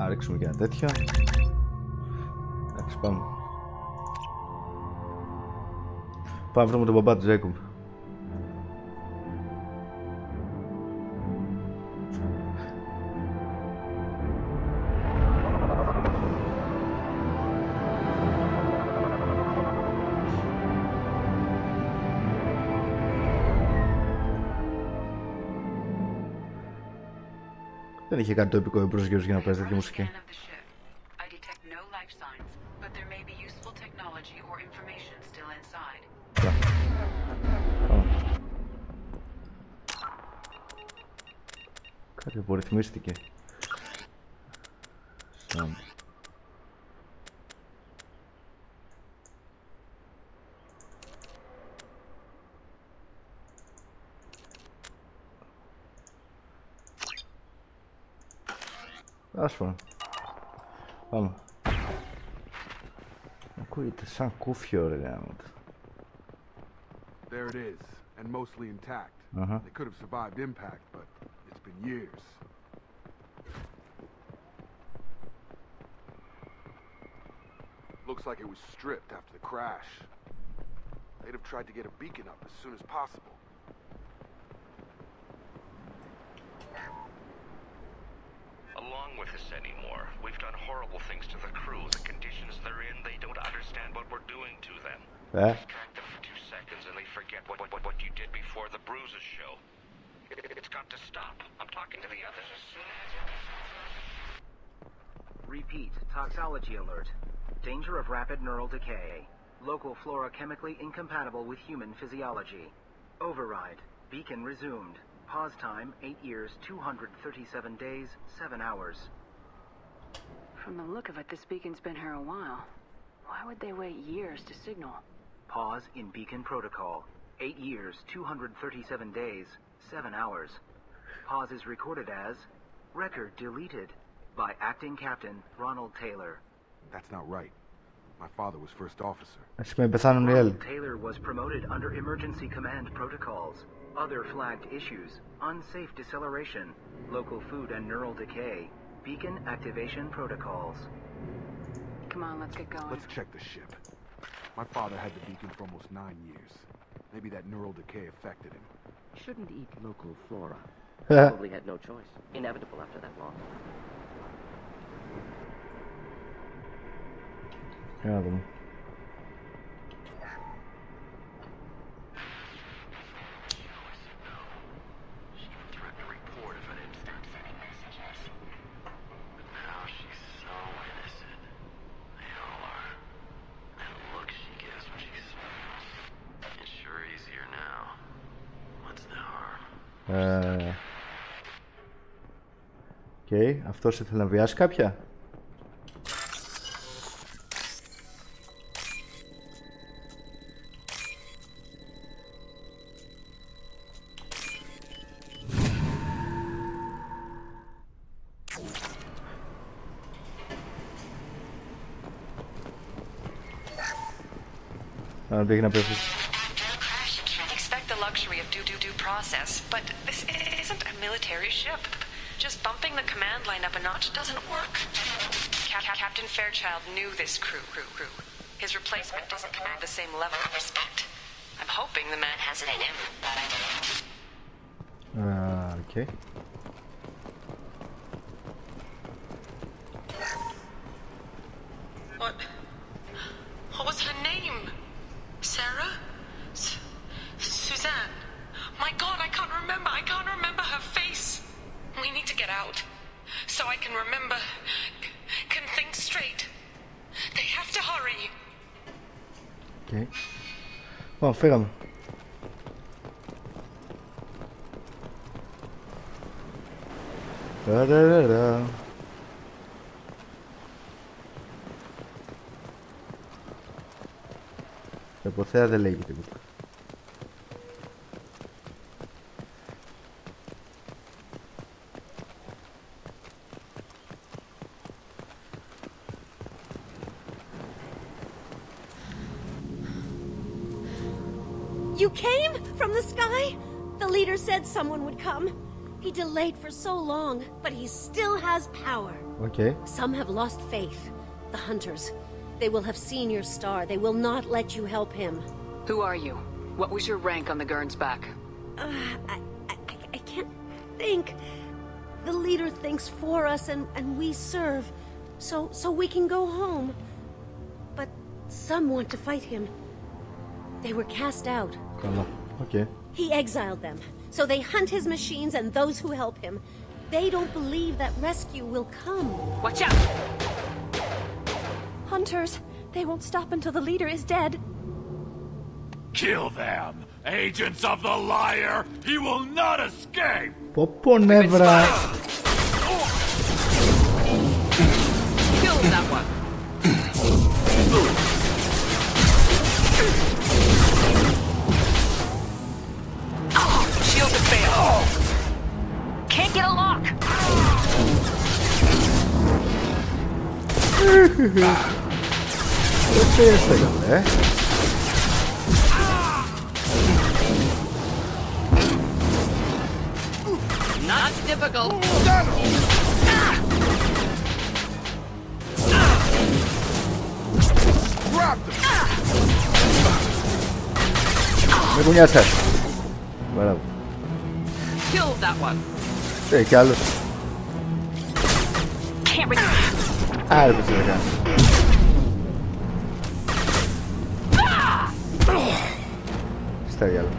[SPEAKER 1] Ρίξουμε και ένα τέτοιο. Εντάξει, πάμε. Πάμε βρούμε τον μπαμπά του Τζέικοπ. Δεν είχε κάτι το επικό προσγείωση για να παίζει τέτοια μουσική. Κάτι απορριθμίστηκε. Άσφαλα. Πάμε. Ακούγεται σαν κούφιο, ρε γάμοτα.
[SPEAKER 17] There it is, and mostly intact. They could have survived impact, but it's been years. Looks like it was stripped after the crash. They'd have tried to get a beacon up as soon as possible.
[SPEAKER 18] Along with us anymore. We've done horrible things to the crew. The conditions they're in, they don't understand what we're doing to them. Distract them for 2 seconds and they forget what you did before the bruises show. It's got to stop. I'm talking to the others as soon as...
[SPEAKER 19] Repeat. Toxology alert. Danger of rapid neural decay. Local flora chemically incompatible with human physiology. Override. Beacon resumed. Pause time, 8 years, 237 days, 7 hours.
[SPEAKER 5] From the look of it, this beacon's been here a while. Why would they wait years to signal?
[SPEAKER 19] Pause in beacon protocol. 8 years, 237 days, 7 hours. Pause is recorded as record deleted by Acting Captain Ronald Taylor.
[SPEAKER 17] That's not right. My father was first officer.
[SPEAKER 19] Ronald Taylor was promoted under emergency command protocols. Other flagged issues: unsafe deceleration, local food and neural decay, beacon activation protocols.
[SPEAKER 5] Come on, let's get going.
[SPEAKER 17] Let's check the ship. My father had the beacon for almost 9 years. Maybe that neural decay affected him.
[SPEAKER 14] Shouldn't eat local flora. Probably had no choice. Inevitable after that long.
[SPEAKER 1] Yeah, Okay, αυτός ήθελε να βιάσει κάποια. Να πήγε να πέφτει.
[SPEAKER 5] Expect the luxury of due process, but this isn't a military ship. Just bumping the command line up a notch doesn't work. Captain Fairchild knew this crew. His replacement doesn't command the same level of respect. I'm hoping the man has it in him.
[SPEAKER 1] Okay.
[SPEAKER 5] What was her name? Sarah? Suzanne. My God, I can't remember. I can't remember her face. We need to get out. So I can remember. Can think straight. They have to hurry.
[SPEAKER 1] Okay. Bom, φύγαμε. Το υποθέα δεν λέγει τίποτα.
[SPEAKER 20] You came from the sky? The leader said someone would come. He delayed for so long, but he still has power.
[SPEAKER 1] Okay.
[SPEAKER 20] Some have lost faith. The hunters. They will have seen your star. They will not let you help him.
[SPEAKER 5] Who are you? What was your rank on the Gurn's back?
[SPEAKER 20] I can't think. The leader thinks for us and we serve. So we can go home. But some want to fight him. They were cast out.
[SPEAKER 1] Okay.
[SPEAKER 20] He exiled them. So they hunt his machines and those who help him. They don't believe that rescue will come.
[SPEAKER 5] Watch out!
[SPEAKER 16] Hunters. They won't stop until the leader is dead.
[SPEAKER 15] Kill them! Agents of the liar! He will not escape!
[SPEAKER 1] Popo nevra.
[SPEAKER 5] Kill that one! Shield has failed. Can't get a lock.
[SPEAKER 1] ¿Qué es esto,
[SPEAKER 5] Not difficult.
[SPEAKER 1] Με κουνιάσαι. Μπράβο.
[SPEAKER 5] Kill that one.
[SPEAKER 1] Κι άλλος. Άρα πες να κάνει. Στα διάλογα.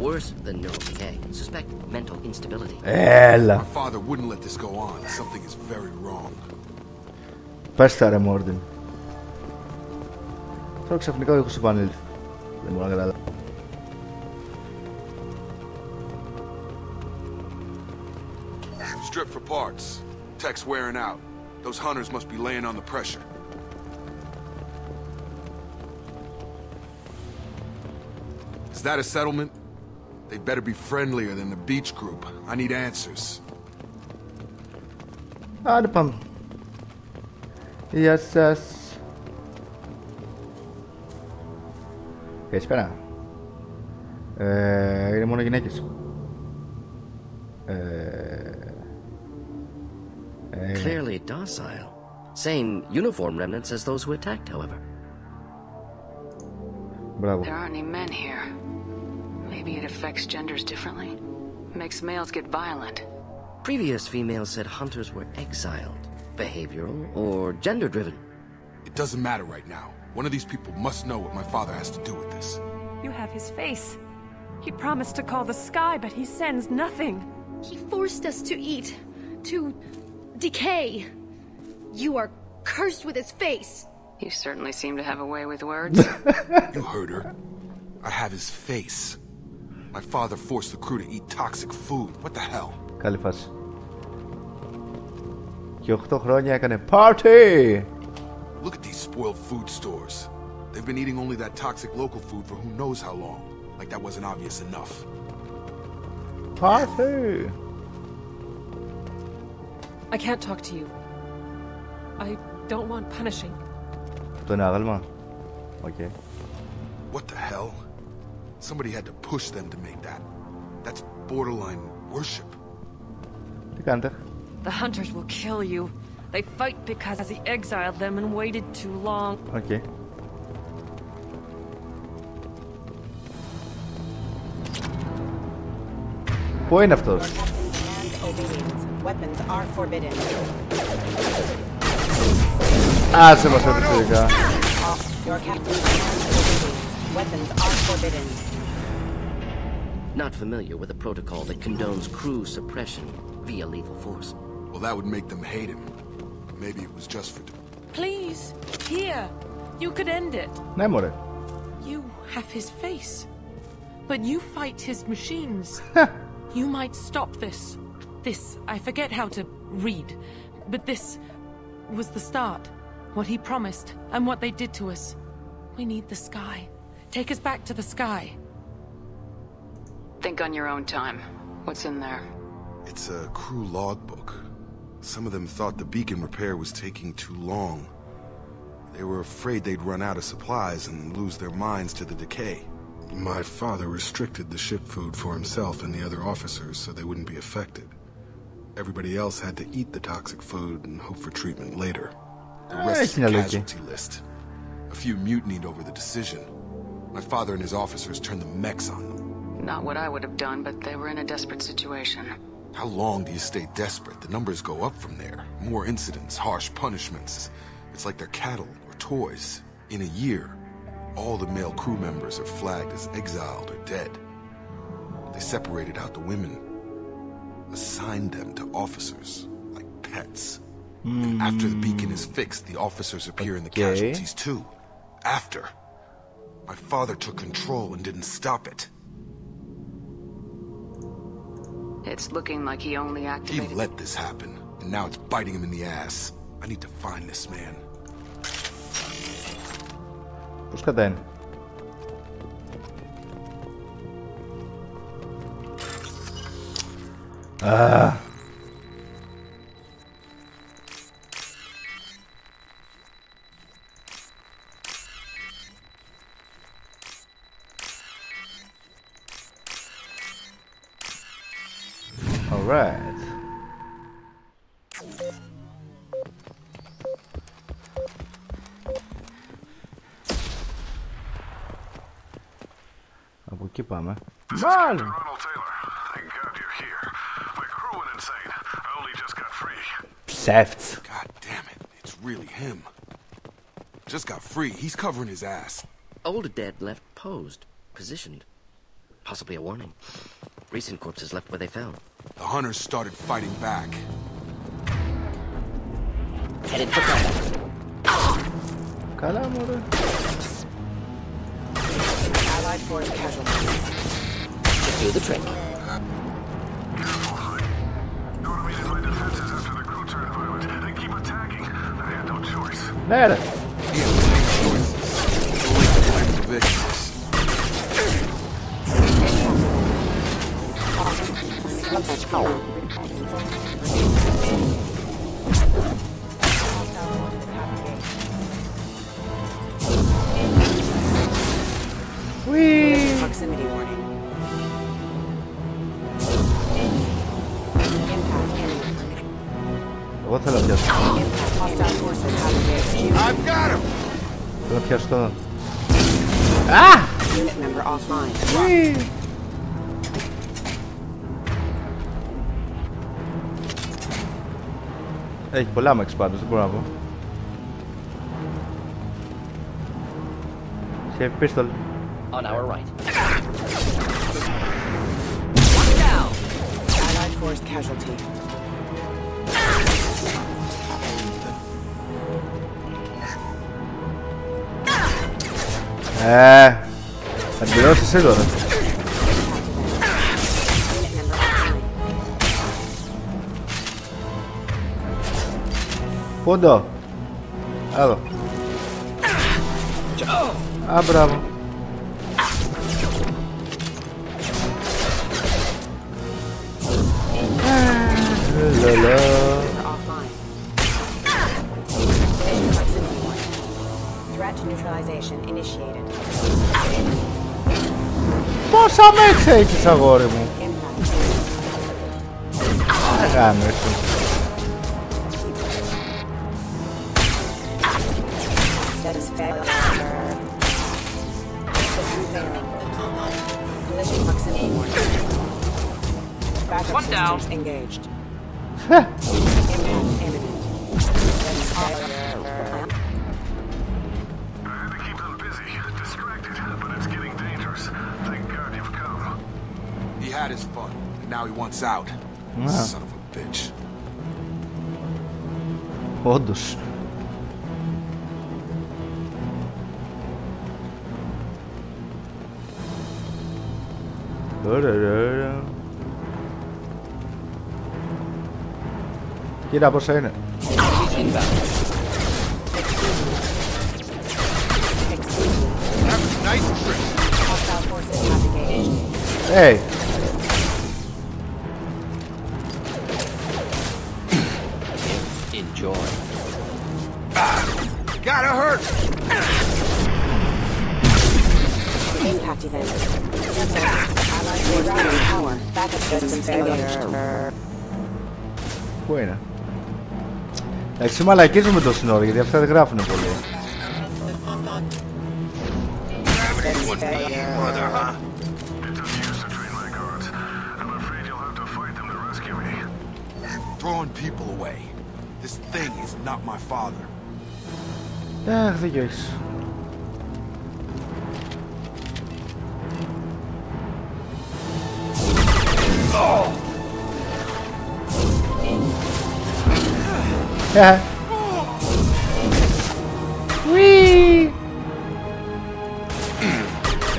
[SPEAKER 14] Worse than neural decay. Suspect mental instability.
[SPEAKER 1] Έλα.
[SPEAKER 17] My father wouldn't let this go on. Something is very wrong.
[SPEAKER 1] Πες τα ρε Μόρντιν. Τώρα ξαφνικά ο ήχος επανήλθε. Δεν μπορώ να καταλάβω.
[SPEAKER 17] Strip for parts. Tech's wearing out. Those hunters must be laying on the pressure. Is that a settlement? They'd better be friendlier than the beach group. I need answers.
[SPEAKER 1] Άντε πάμε. Γεια σας. Καλησπέρα. Είναι μόνο γυναίκες.
[SPEAKER 14] Clearly docile. Same uniform remnants as those who attacked, however.
[SPEAKER 1] Bravo.
[SPEAKER 5] There aren't any men here. Maybe it affects genders differently. Makes males get violent.
[SPEAKER 14] Previous females said hunters were exiled. Behavioral or gender-driven.
[SPEAKER 17] It doesn't matter right now. One of these people must know what my father has to do with this.
[SPEAKER 16] You have his face. He promised to call the sky, but he sends nothing.
[SPEAKER 20] He forced us to eat. To decay. You are cursed with his face.
[SPEAKER 5] You certainly seem to have a way with words.
[SPEAKER 17] You heard her. I have his face. My father forced the crew to eat toxic food. What the hell?
[SPEAKER 1] Καλή φάση. Και 8 χρόνια έκανε party!
[SPEAKER 17] Look at these spoiled food stores. They've been eating only that toxic local food for who knows how long. Like that wasn't obvious enough.
[SPEAKER 1] Party!
[SPEAKER 16] I can't talk to you. I don't want punishing.
[SPEAKER 1] Το είναι άγαλμα. Okay.
[SPEAKER 17] What the hell? Somebody had to push them to make that. That's borderline worship.
[SPEAKER 1] Τι κάνετε?
[SPEAKER 16] The hunters will kill you. They fight because he exiled them and waited too long.
[SPEAKER 1] Okay. Πού είναι αυτός? Άσε μας αυτό τελικά.
[SPEAKER 14] Not familiar with a protocol that condones crew suppression via lethal force.
[SPEAKER 17] Well, that would make them hate him. Maybe it was just for...
[SPEAKER 16] Please, here. You could end it.
[SPEAKER 1] Ναι, μωρέ.
[SPEAKER 16] You have his face. But you fight his machines. You might stop this. This, I forget how to read. But this was the start. What he promised, and what they did to us. We need the sky. Take us back to the sky.
[SPEAKER 5] Think on your own time. What's in there?
[SPEAKER 17] It's a crew logbook. Some of them thought the beacon repair was taking too long. They were afraid they'd run out of supplies and lose their minds to the decay. My father restricted the ship food for himself and the other officers so they wouldn't be affected. Everybody else had to eat the toxic food and hope for treatment later. The rest is a casualty list. A few mutinied over the decision. My father and his officers turned the mechs on them.
[SPEAKER 5] Not what I would have done, but they were in a desperate situation.
[SPEAKER 17] How long do you stay desperate? The numbers go up from there. More incidents, harsh punishments. It's like they're cattle or toys. In a year, all the male crew members are flagged as exiled or dead. They separated out the women, assigned them to officers, like pets. And after the beacon is fixed, the officers appear in the casualties too. After. My father took control and didn't stop it.
[SPEAKER 5] It's looking like he only activated...
[SPEAKER 17] He let this happen, and now it's biting him in the ass. I need to find this man.
[SPEAKER 1] Πώς καταίνει? Alright. Από εκεί πάμε. Μάλλον. Ψεύτς.
[SPEAKER 17] God damn it. It's really him. Just got free. He's covering his ass.
[SPEAKER 14] Older dead left posed, positioned. Possibly a warning. Recent corpses left where they fell.
[SPEAKER 17] The hunters started fighting back.
[SPEAKER 14] Headed for combat.
[SPEAKER 1] Καλά, μωρέ.
[SPEAKER 6] Allied force casualty.
[SPEAKER 14] Should do the trick.
[SPEAKER 1] Ναι, ρε.
[SPEAKER 6] Proximity warning.
[SPEAKER 1] Εγώ θέλω να πιάσω.
[SPEAKER 17] I've got him.
[SPEAKER 1] Θέλω να πιάσω τον.
[SPEAKER 6] Unit member offline.
[SPEAKER 1] Έχει πολλά μεξ πάντως, δεν μπορώ να πω. Heavy pistol.
[SPEAKER 14] On our right.
[SPEAKER 6] One down. Allied force casualty.
[SPEAKER 1] Θα πληρώσεις σίγουρα. Πόντο. Εδώ. Α, μπράβο. Λολό. Πόσα μέτσα έχεις, αγόρι μου? Κάνω εσύ.
[SPEAKER 16] One down.
[SPEAKER 6] Engaged.
[SPEAKER 17] had his fun, and now he wants out. Son of a bitch.
[SPEAKER 1] Όντως. Κοίτα πόσα είναι. Hey.
[SPEAKER 14] Enjoy.
[SPEAKER 17] Gotta hurt.
[SPEAKER 21] Impact event. Power. Backup systems failure.
[SPEAKER 1] Πού είναι? Εντάξει, μαλακίζουμε το σύνορο γιατί αυτά δεν γράφουνε πολύ.
[SPEAKER 17] Throwing people away. This thing is not my father.
[SPEAKER 1] Αχ, δίκιο έχεις.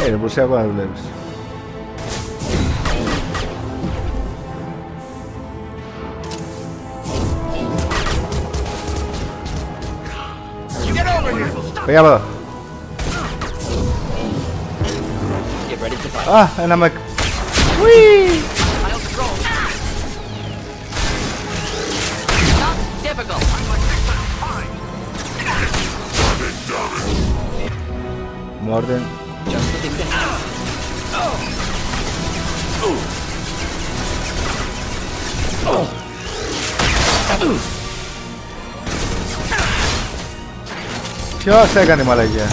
[SPEAKER 1] Είναι πως ακόμα να δουλεύεις. Πήγα από εδώ. Α, ένα μεκ. Μόρτεν. Ποιος έκανε μαλακία?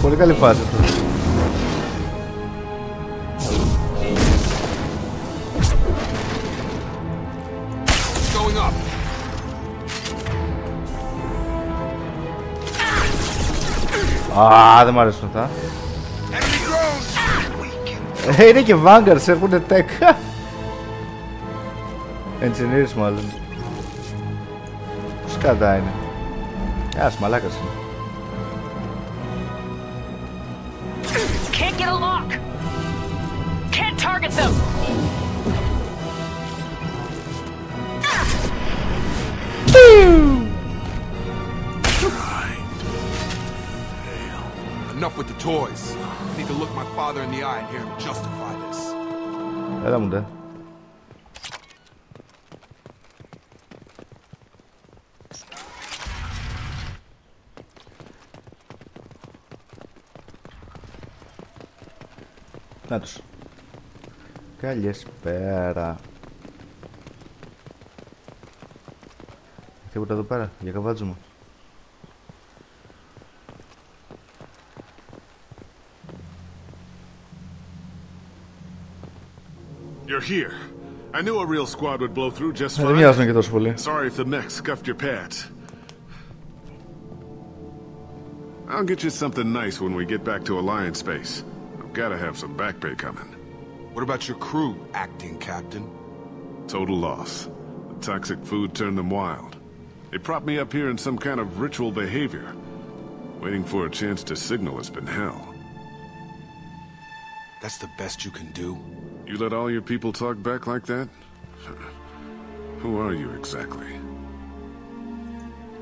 [SPEAKER 1] Πολύ καλή φάση αυτό. Α, δεν μ' αρέσουν αυτά. Είναι και Vanguards, έχουνε tech. Engineers μάλλον. Πώς κατά είναι? Ας μαλάκας είναι.
[SPEAKER 5] Can't get a lock. Can't target them.
[SPEAKER 17] Enough with the toys. I need to look my father in the eye and hear him justify this.
[SPEAKER 1] Έλα μου ντε. Να τους. Καλησπέρα. Τίποτα εδώ πέρα, για καβάτζουμε.
[SPEAKER 22] You're here. I knew a real squad would blow through just fine. Sorry if the mech scuffed your pads. I'll get you something nice when we get back to Alliance space. I've got to have some back pay coming.
[SPEAKER 17] What about your crew, acting captain?
[SPEAKER 22] Total loss. The toxic food turned them wild. They propped me up here in some kind of ritual behavior. Waiting for a chance to signal has been hell.
[SPEAKER 17] That's the best you can do?
[SPEAKER 22] You let all your people talk back like that? Who are you exactly?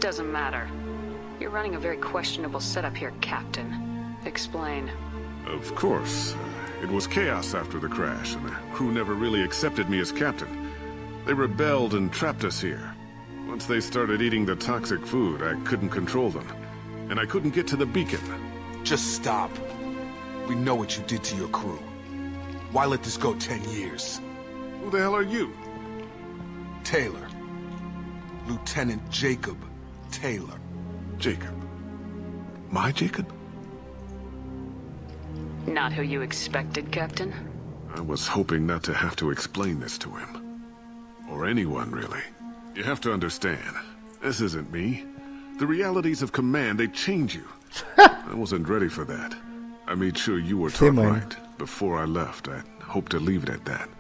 [SPEAKER 5] Doesn't matter. You're running a very questionable setup here, Captain. Explain.
[SPEAKER 22] Of course. It was chaos after the crash, and the crew never really accepted me as captain. They rebelled and trapped us here. Once they started eating the toxic food, I couldn't control them. And I couldn't get to the beacon.
[SPEAKER 17] Just stop. We know what you did to your crew. Why let this go 10 years?
[SPEAKER 22] Who the hell are you?
[SPEAKER 17] Taylor. Lieutenant Jacob Taylor.
[SPEAKER 22] Jacob? My Jacob?
[SPEAKER 5] Not who you expected, Captain?
[SPEAKER 22] I was hoping not to have to explain this to him. Or anyone, really. You have to understand, this isn't me. The realities of command, they change you. I wasn't ready for that. I made sure you were taught right. Before I left, I hope to leave it at that.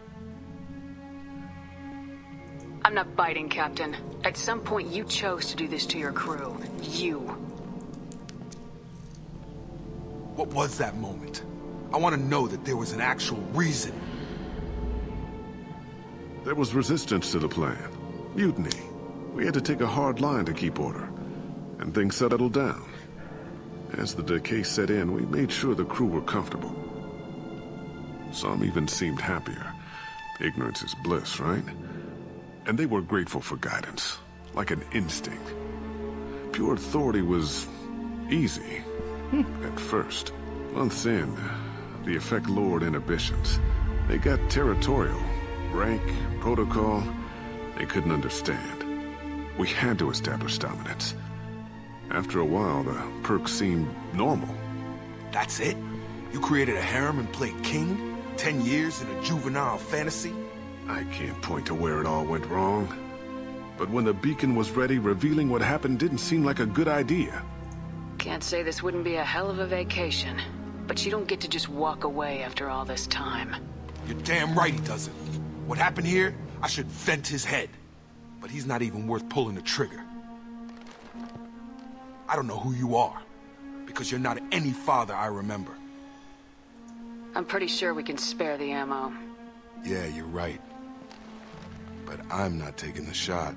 [SPEAKER 5] I'm not biting, Captain. At some point, you chose to do this to your crew. You.
[SPEAKER 17] What was that moment? I want to know that there was an actual reason.
[SPEAKER 22] There was resistance to the plan. Mutiny. We had to take a hard line to keep order. And things settled down. As the decay set in, we made sure the crew were comfortable. Some even seemed happier. Ignorance is bliss, right? And they were grateful for guidance, like an instinct. Pure authority was easy, at first. Months in, the effect lowered inhibitions. They got territorial. Rank, protocol, they couldn't understand. We had to establish dominance. After a while, the perks seemed normal.
[SPEAKER 17] That's it? You created a harem and played king? 10 years in a juvenile fantasy?
[SPEAKER 22] I can't point to where it all went wrong. But when the beacon was ready, revealing what happened didn't seem like a good idea.
[SPEAKER 5] Can't say this wouldn't be a hell of a vacation. But you don't get to just walk away after all this time.
[SPEAKER 17] You're damn right he doesn't. What happened here, I should vent his head. But he's not even worth pulling the trigger. I don't know who you are, because you're not any father I remember.
[SPEAKER 5] I'm pretty sure we can spare the ammo.
[SPEAKER 17] Yeah, you're right. But I'm not taking the shot.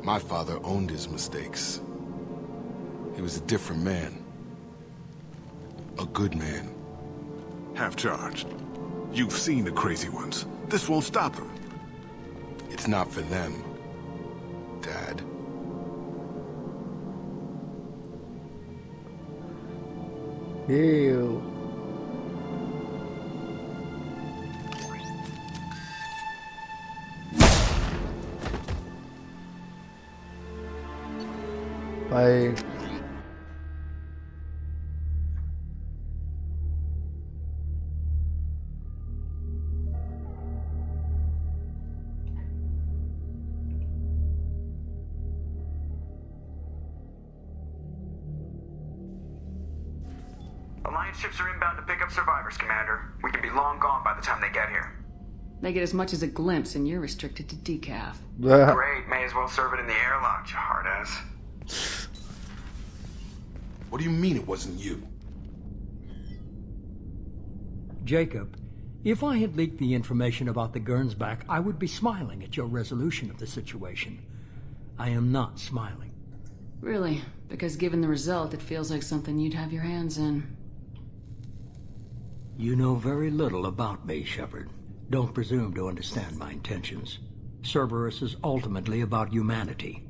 [SPEAKER 17] My father owned his mistakes. He was a different man. A good man.
[SPEAKER 22] Half-charged. You've seen the crazy ones. This won't stop them.
[SPEAKER 17] It's not for them, Dad.
[SPEAKER 1] Ew. Bye.
[SPEAKER 11] Alliance ships are inbound to pick up survivors, Commander. We can be long gone by the time they get here.
[SPEAKER 5] They get as much as a glimpse, and you're restricted to decaf.
[SPEAKER 11] Great, may as well serve it in the airlock, you hard ass.
[SPEAKER 17] What do you mean it wasn't you?
[SPEAKER 12] Jacob, if I had leaked the information about the Gernsback, I would be smiling at your resolution of the situation. I am not smiling.
[SPEAKER 5] Really? Because given the result, it feels like something you'd have your hands in.
[SPEAKER 12] You know very little about me, Shepard. Don't presume to understand my intentions. Cerberus is ultimately about humanity.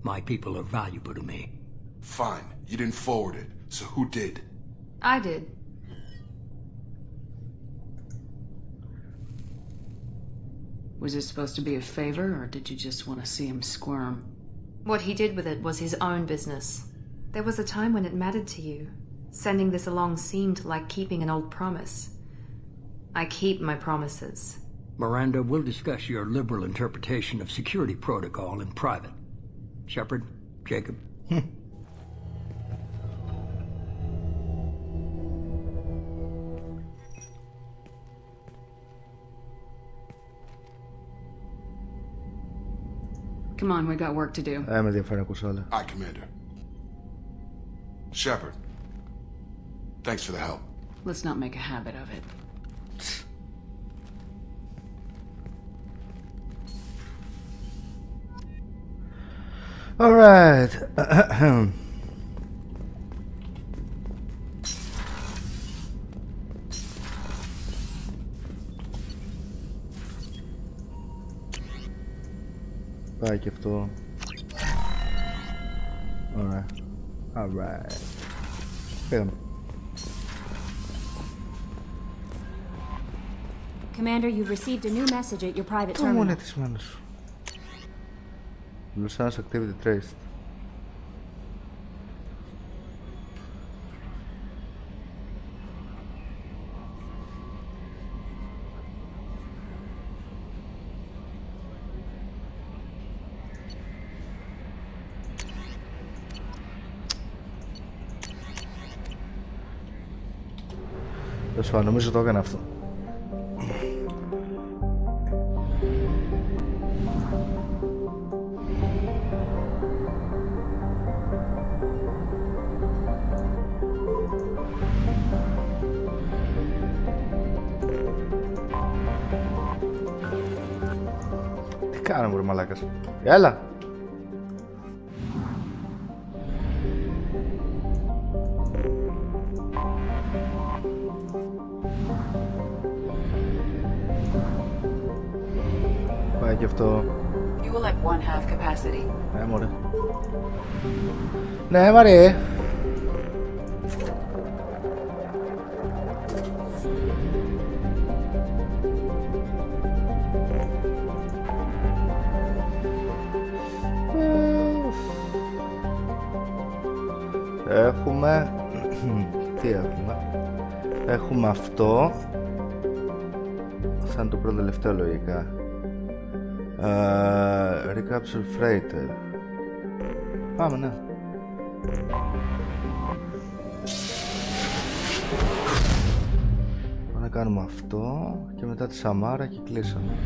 [SPEAKER 12] My people are valuable to me.
[SPEAKER 17] Fine. You didn't forward it, so who did?
[SPEAKER 23] I did.
[SPEAKER 5] Was it supposed to be a favor, or did you just want to see him squirm?
[SPEAKER 23] What he did with it was his own business. There was a time when it mattered to you. Sending this along seemed like keeping an old promise. I keep my promises.
[SPEAKER 12] Miranda, we'll discuss your liberal interpretation of security protocol in private. Shepard, Jacob.
[SPEAKER 5] Come on, we got work to do.
[SPEAKER 1] Με ενδιαφέρει να ακούσω όλα.
[SPEAKER 17] Aye, Commander. Shepard, thanks for the help.
[SPEAKER 5] Let's not make a habit of it.
[SPEAKER 1] All right. Πάει και αυτό. Ωραία. Alright. Πήγαμε.
[SPEAKER 24] Commander, you've received a new message at your private
[SPEAKER 1] terminal.
[SPEAKER 24] terminal.
[SPEAKER 1] Lucian's activity traced. Τέλος πάντων, νομίζω το έκανε αυτό. Τι κάνω βρε μαλάκας. Έλα. Πάει και αυτό.
[SPEAKER 21] You will at 1/2 capacity.
[SPEAKER 1] Μωρέ. Ναι, μωρέ. Έχουμε... Τι έχουμε? Έχουμε αυτό. Θα είναι το πρώτο τελευταίο λογικά. Recapture freighter. Πάμε, ναι. Πάμε να κάνουμε αυτό και μετά τη Σαμάρα και κλείσαμε.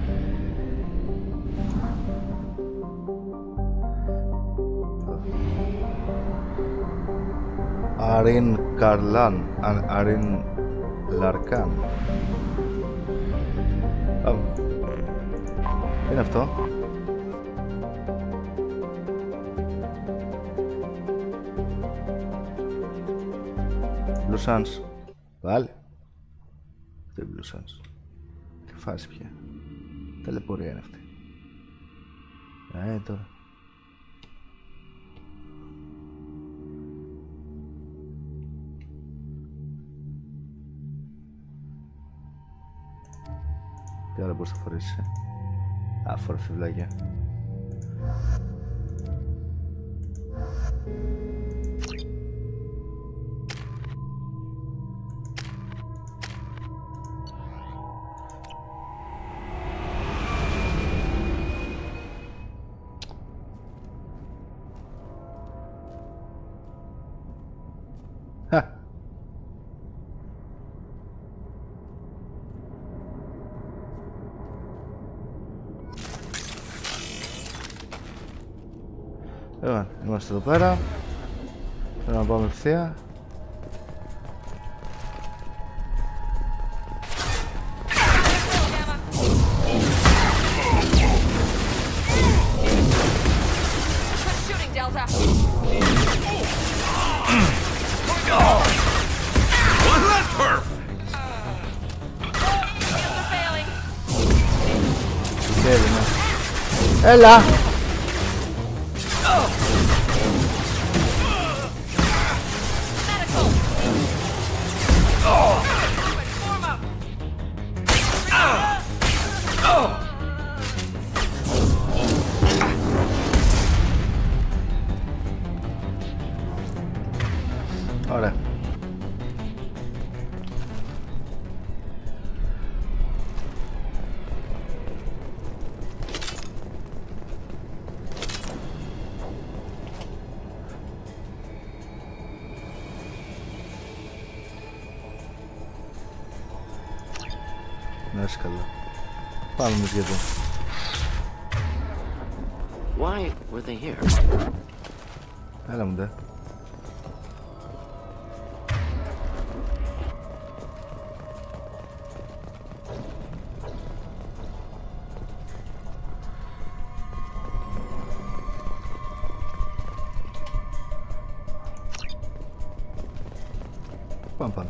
[SPEAKER 1] Αρίν Καρλάν, Αρίν Λαρκάν. Πάμε. Τι είναι αυτό? Blue Sands. Πάλι. Τι Blue Sands. Τι φάση πια. Τελεπορία είναι αυτή. Τώρα. Τι άλλο μπορείς να φορήσεις, άφορα φιβλάκια. Είμαστε εδώ πέρα. Θέλω να πάμε ευθεία. Έλα! Ωραία. Να είσαι καλά. Πάμε εμείς για εδώ.
[SPEAKER 14] Why were they here?
[SPEAKER 1] Έλα μου ντε. Πάμε πάνω.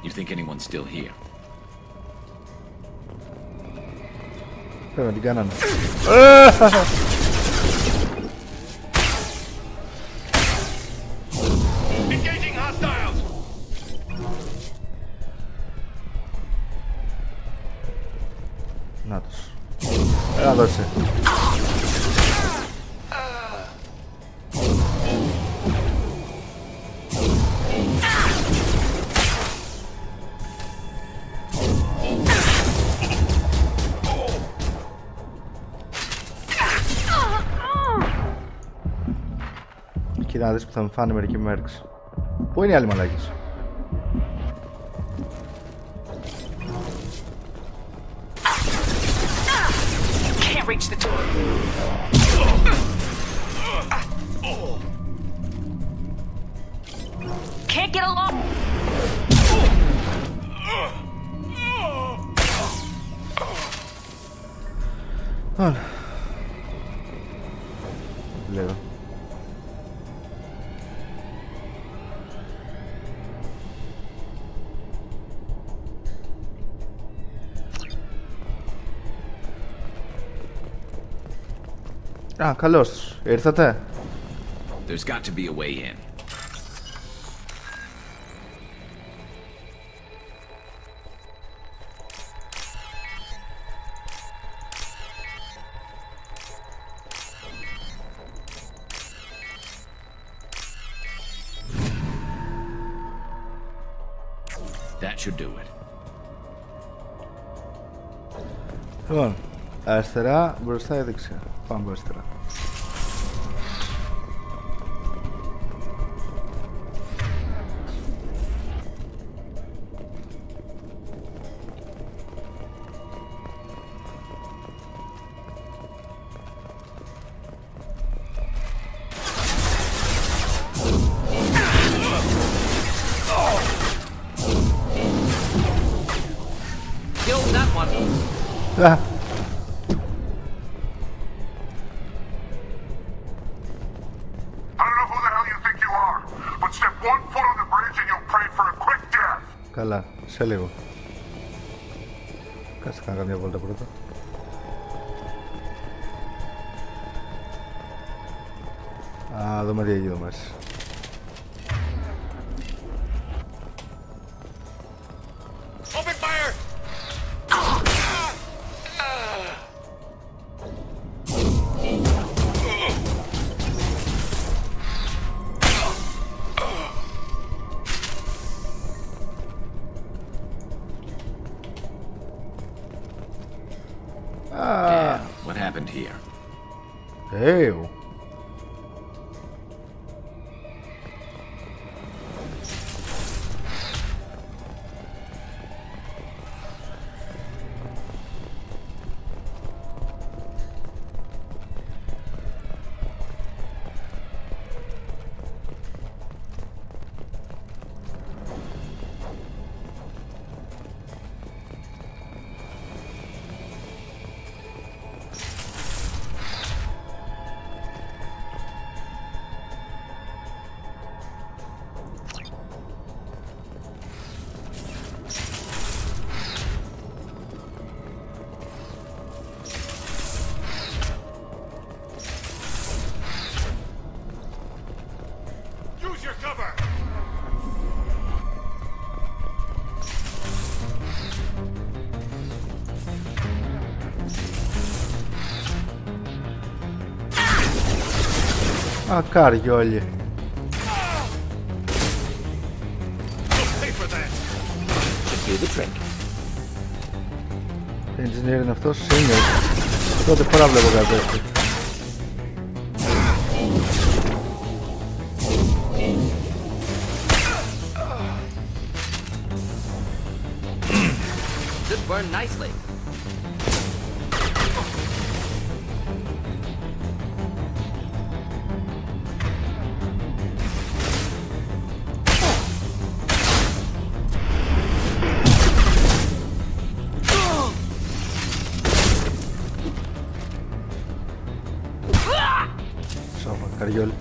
[SPEAKER 3] You think anyone's still here?
[SPEAKER 1] Πρέπει να την κάνανε.
[SPEAKER 15] Engaging hostiles.
[SPEAKER 1] Να τους. Έλα δώσε. Κοίτα να δεις που θα με φάνε μερικοί μέρξ. Πού είναι οι άλλοι μαλάκες?
[SPEAKER 5] Can't reach the door. Can't get along.
[SPEAKER 1] Λέω. Α, καλώς. Ήρθατε.
[SPEAKER 3] There's got to be a way in. That should do it.
[SPEAKER 1] Λοιπόν, αριστερά, μπροστά ή δεξιά? Πάμε αριστερά.
[SPEAKER 11] I don't know who the hell you think you are, but step one foot on the bridge and you'll pray for a quick death.
[SPEAKER 1] Καλά, σε λίγο. Κάτσε να κάνω μια βόλτα πρώτα. Α, δούμε τι έγινε εδώ μέσα.
[SPEAKER 3] What happened here?
[SPEAKER 1] Ew. Α, καριόλι. Engineer είναι αυτός, είναι. Τότε φορά βλέπω κάτι έτσι.
[SPEAKER 14] Should burn nicely.
[SPEAKER 1] Καριόλι.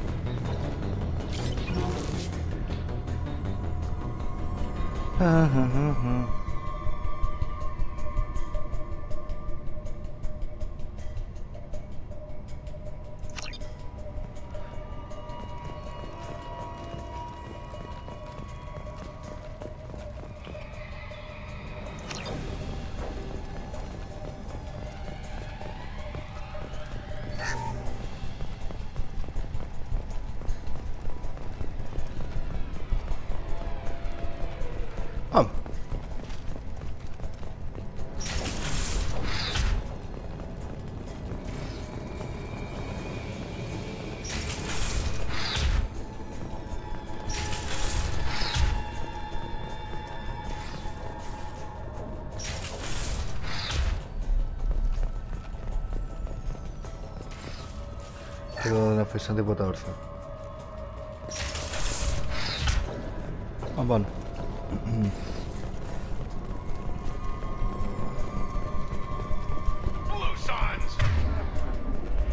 [SPEAKER 1] Εδώ δεν αφήσαν τίποτα όρθιο. Αμπάνω.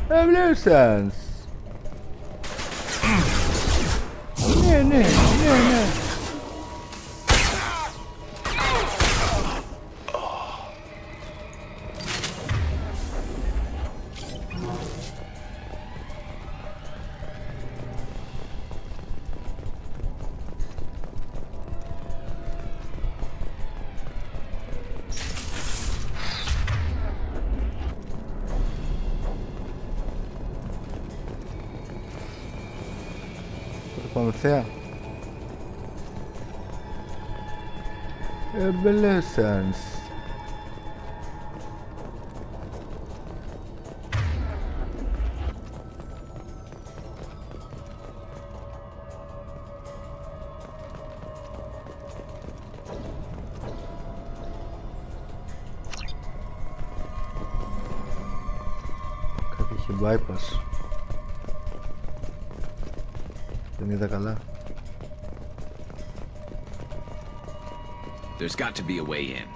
[SPEAKER 1] Blue Suns. Ναι, ναι, ναι, ναι. Πάμε θέα. Blue Suns. Κάτι είχε bypass. Δεν είδα καλά.
[SPEAKER 3] There's got to be a way in.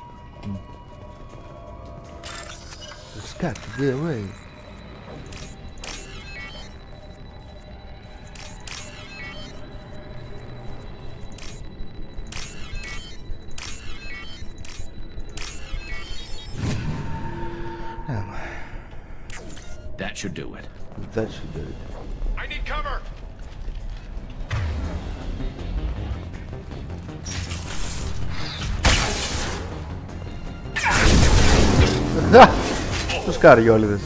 [SPEAKER 1] There's got to be a way.
[SPEAKER 3] That should do it.
[SPEAKER 1] That should do it.
[SPEAKER 15] I need cover.
[SPEAKER 1] Τους καριόλιδες.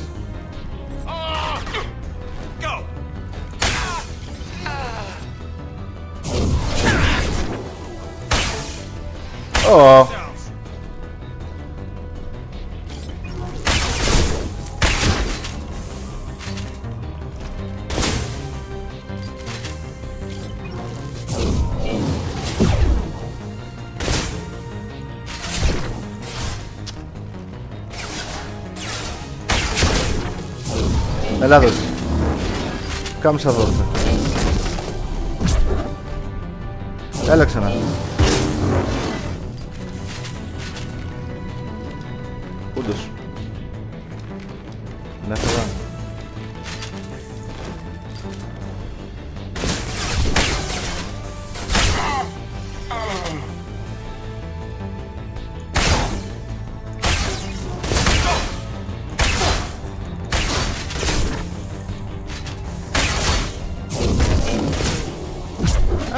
[SPEAKER 1] Ω. Ελλάδος. Κάμισα δόρφε. Έλα ξανά. Πούντος. Να έφερα.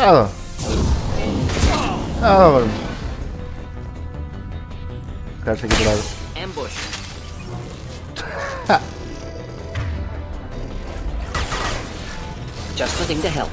[SPEAKER 1] Άλλο. Άλλο βάλουμε. Κάτσε εκεί πράγμα.
[SPEAKER 14] Ambush. Just the thing to help.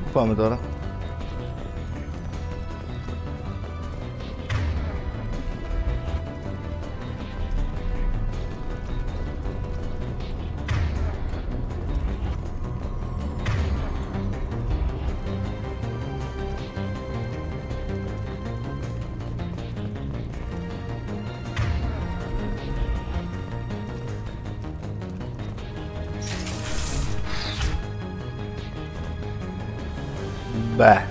[SPEAKER 1] Πού πάμε τώρα? Μπε.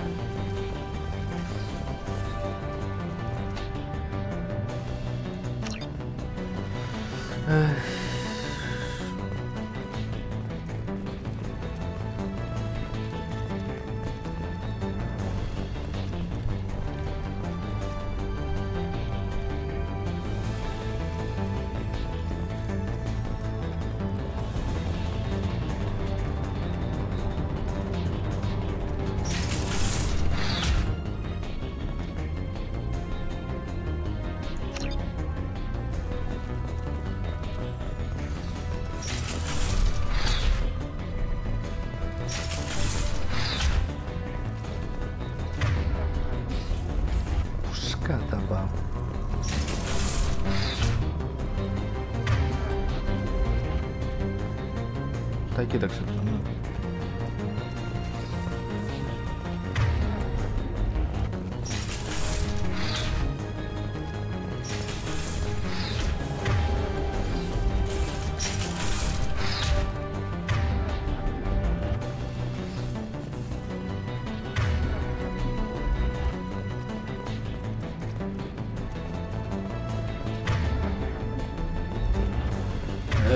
[SPEAKER 1] Τα κοίταξε.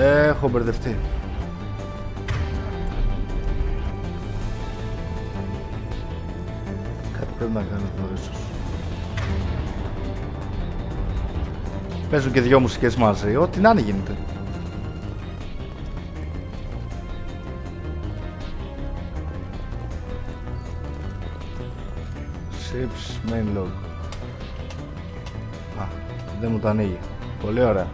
[SPEAKER 1] Έχω μπερδευτεί. Κάτι πρέπει να κάνω εδώ ίσως. Παίζουν και δυο μουσικές μαζί. Ό,τι να είναι γίνεται. Ships main log. Α, δεν μου το ανοίγει. Πολύ ωραία.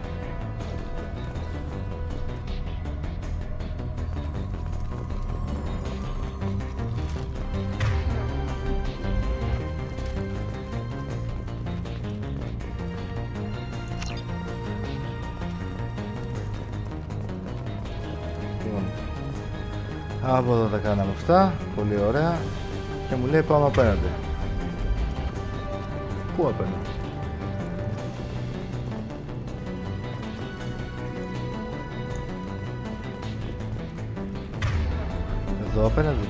[SPEAKER 1] Από εδώ τα κάναμε αυτά, πολύ ωραία. Και μου λέει πάμε απέναντι. Πού απέναντι? Εδώ απέναντι.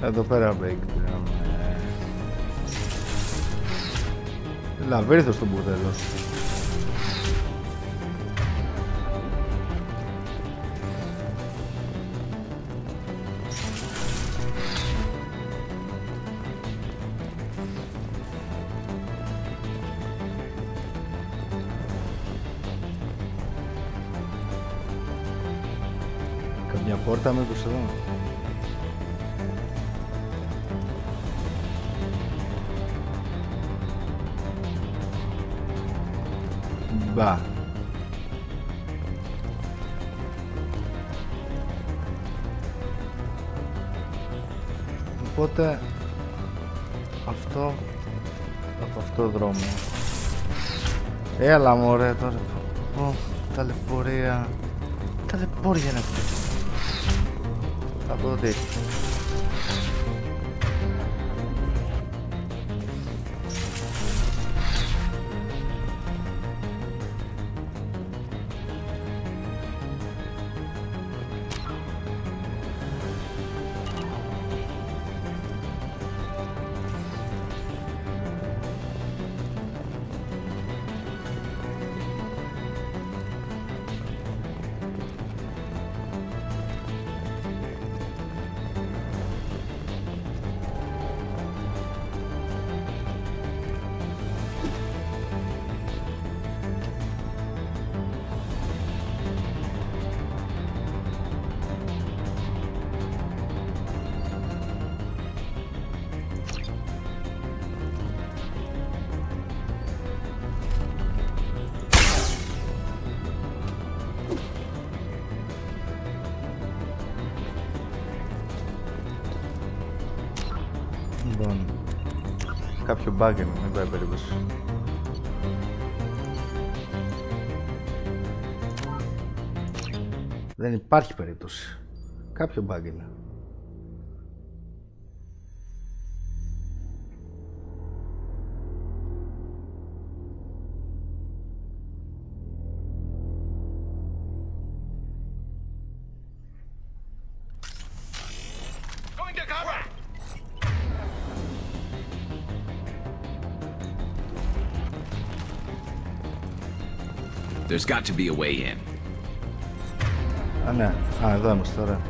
[SPEAKER 1] Εδώ πέρα break. Λαβύρθος στο μπουρδέλο. Καμιά πόρτα μήπως εδώ? Μπα. Οπότε αυτό από αυτό το δρόμο. Έλα μωρέ τώρα. Ταλαιπωρία. Ταλαιπώρια είναι αυτό. Από το τι. Κάποιο bug είναι, δεν πάει περίπτωση. Δεν υπάρχει περίπτωση. Κάποιο bug είναι.
[SPEAKER 3] There's got to be a way in.
[SPEAKER 1] Α, ναι. Α, εδώ είμαστε τώρα.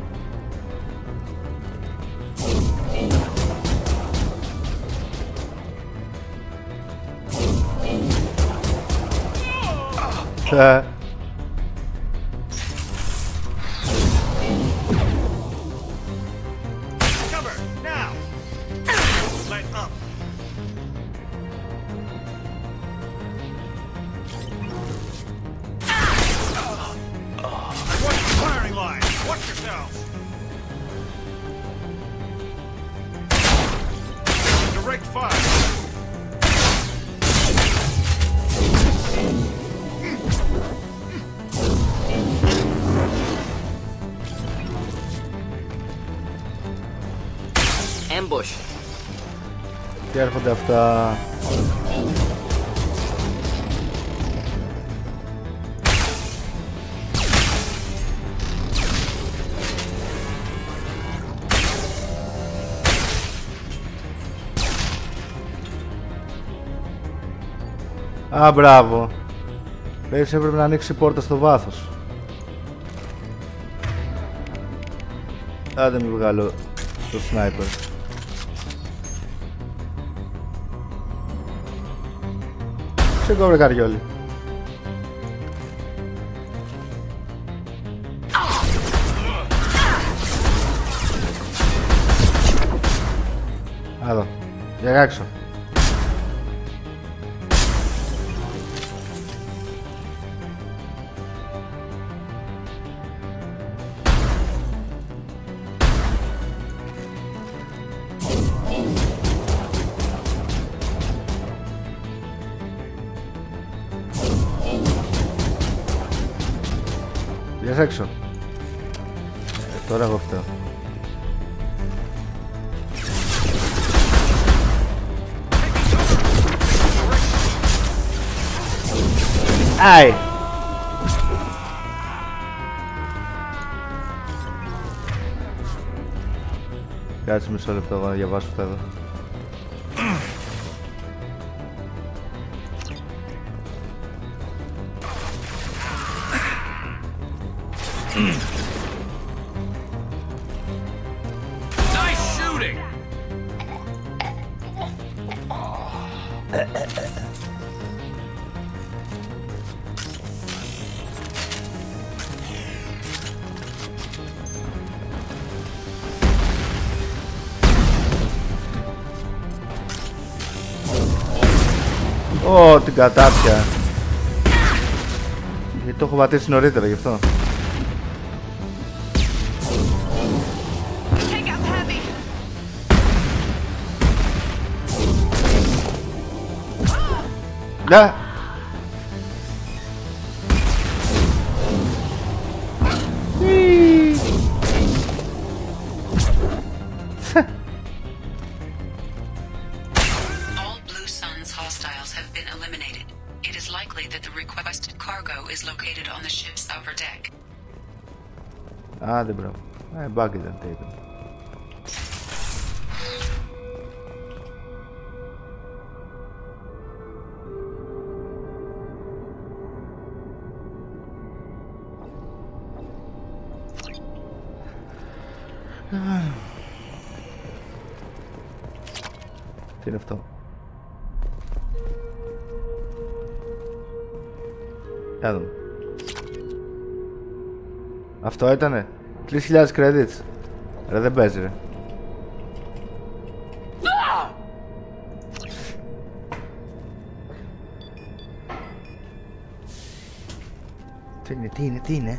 [SPEAKER 14] Ambush.
[SPEAKER 1] Τι έρχονται αυτά. Α, μπράβο. Λέει έπρεπε να ανοίξει η πόρτα στο βάθος. Άντε μην βγάλω το σνάιπερ. Ξεκόβρε καριόλι. Εδώ, για έξω. Βγες έξω. Τώρα εγώ φταίω. Άι! Κάτσε μισό λεπτό να διαβάσω αυτά εδώ. Ω, την κατάπια. Γιατί το έχω πατήσει νωρίτερα γι' αυτό. Ναι. Άντε μπράβο. Bug ήταν τι ήταν. Τι είναι αυτό. Για δούμε. Αυτό ήτανε 3.000 credits. Ρε δεν παίζει ρε. Τι είναι.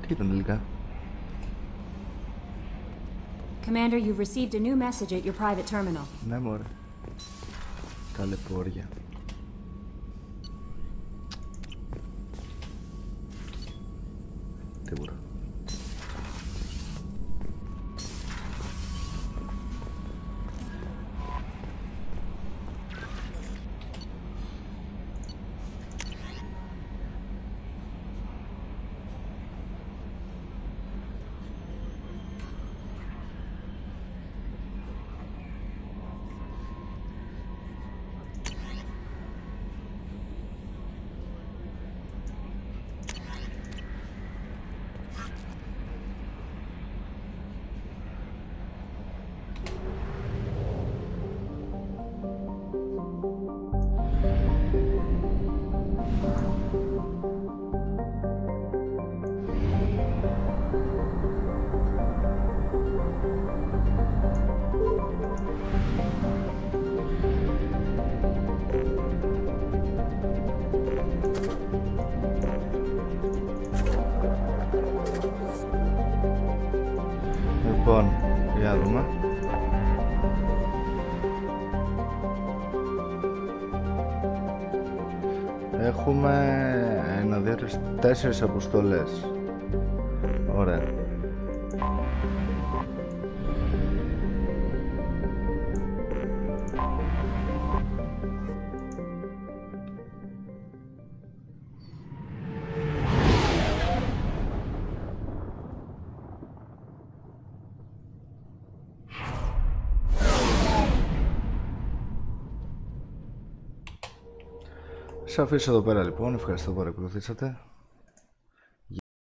[SPEAKER 1] Τι ήταν τελικά.
[SPEAKER 24] Commander, you've received a new message at your private terminal.
[SPEAKER 1] Ναι, μωρέ. Ταλαιπώρια. Τίποτα. Λοιπόν, για να δούμε. Έχουμε 1, 2, 3, 4 αποστολές. Ωραία. Σας αφήσω εδώ πέρα λοιπόν, ευχαριστώ που παρακολουθήσατε.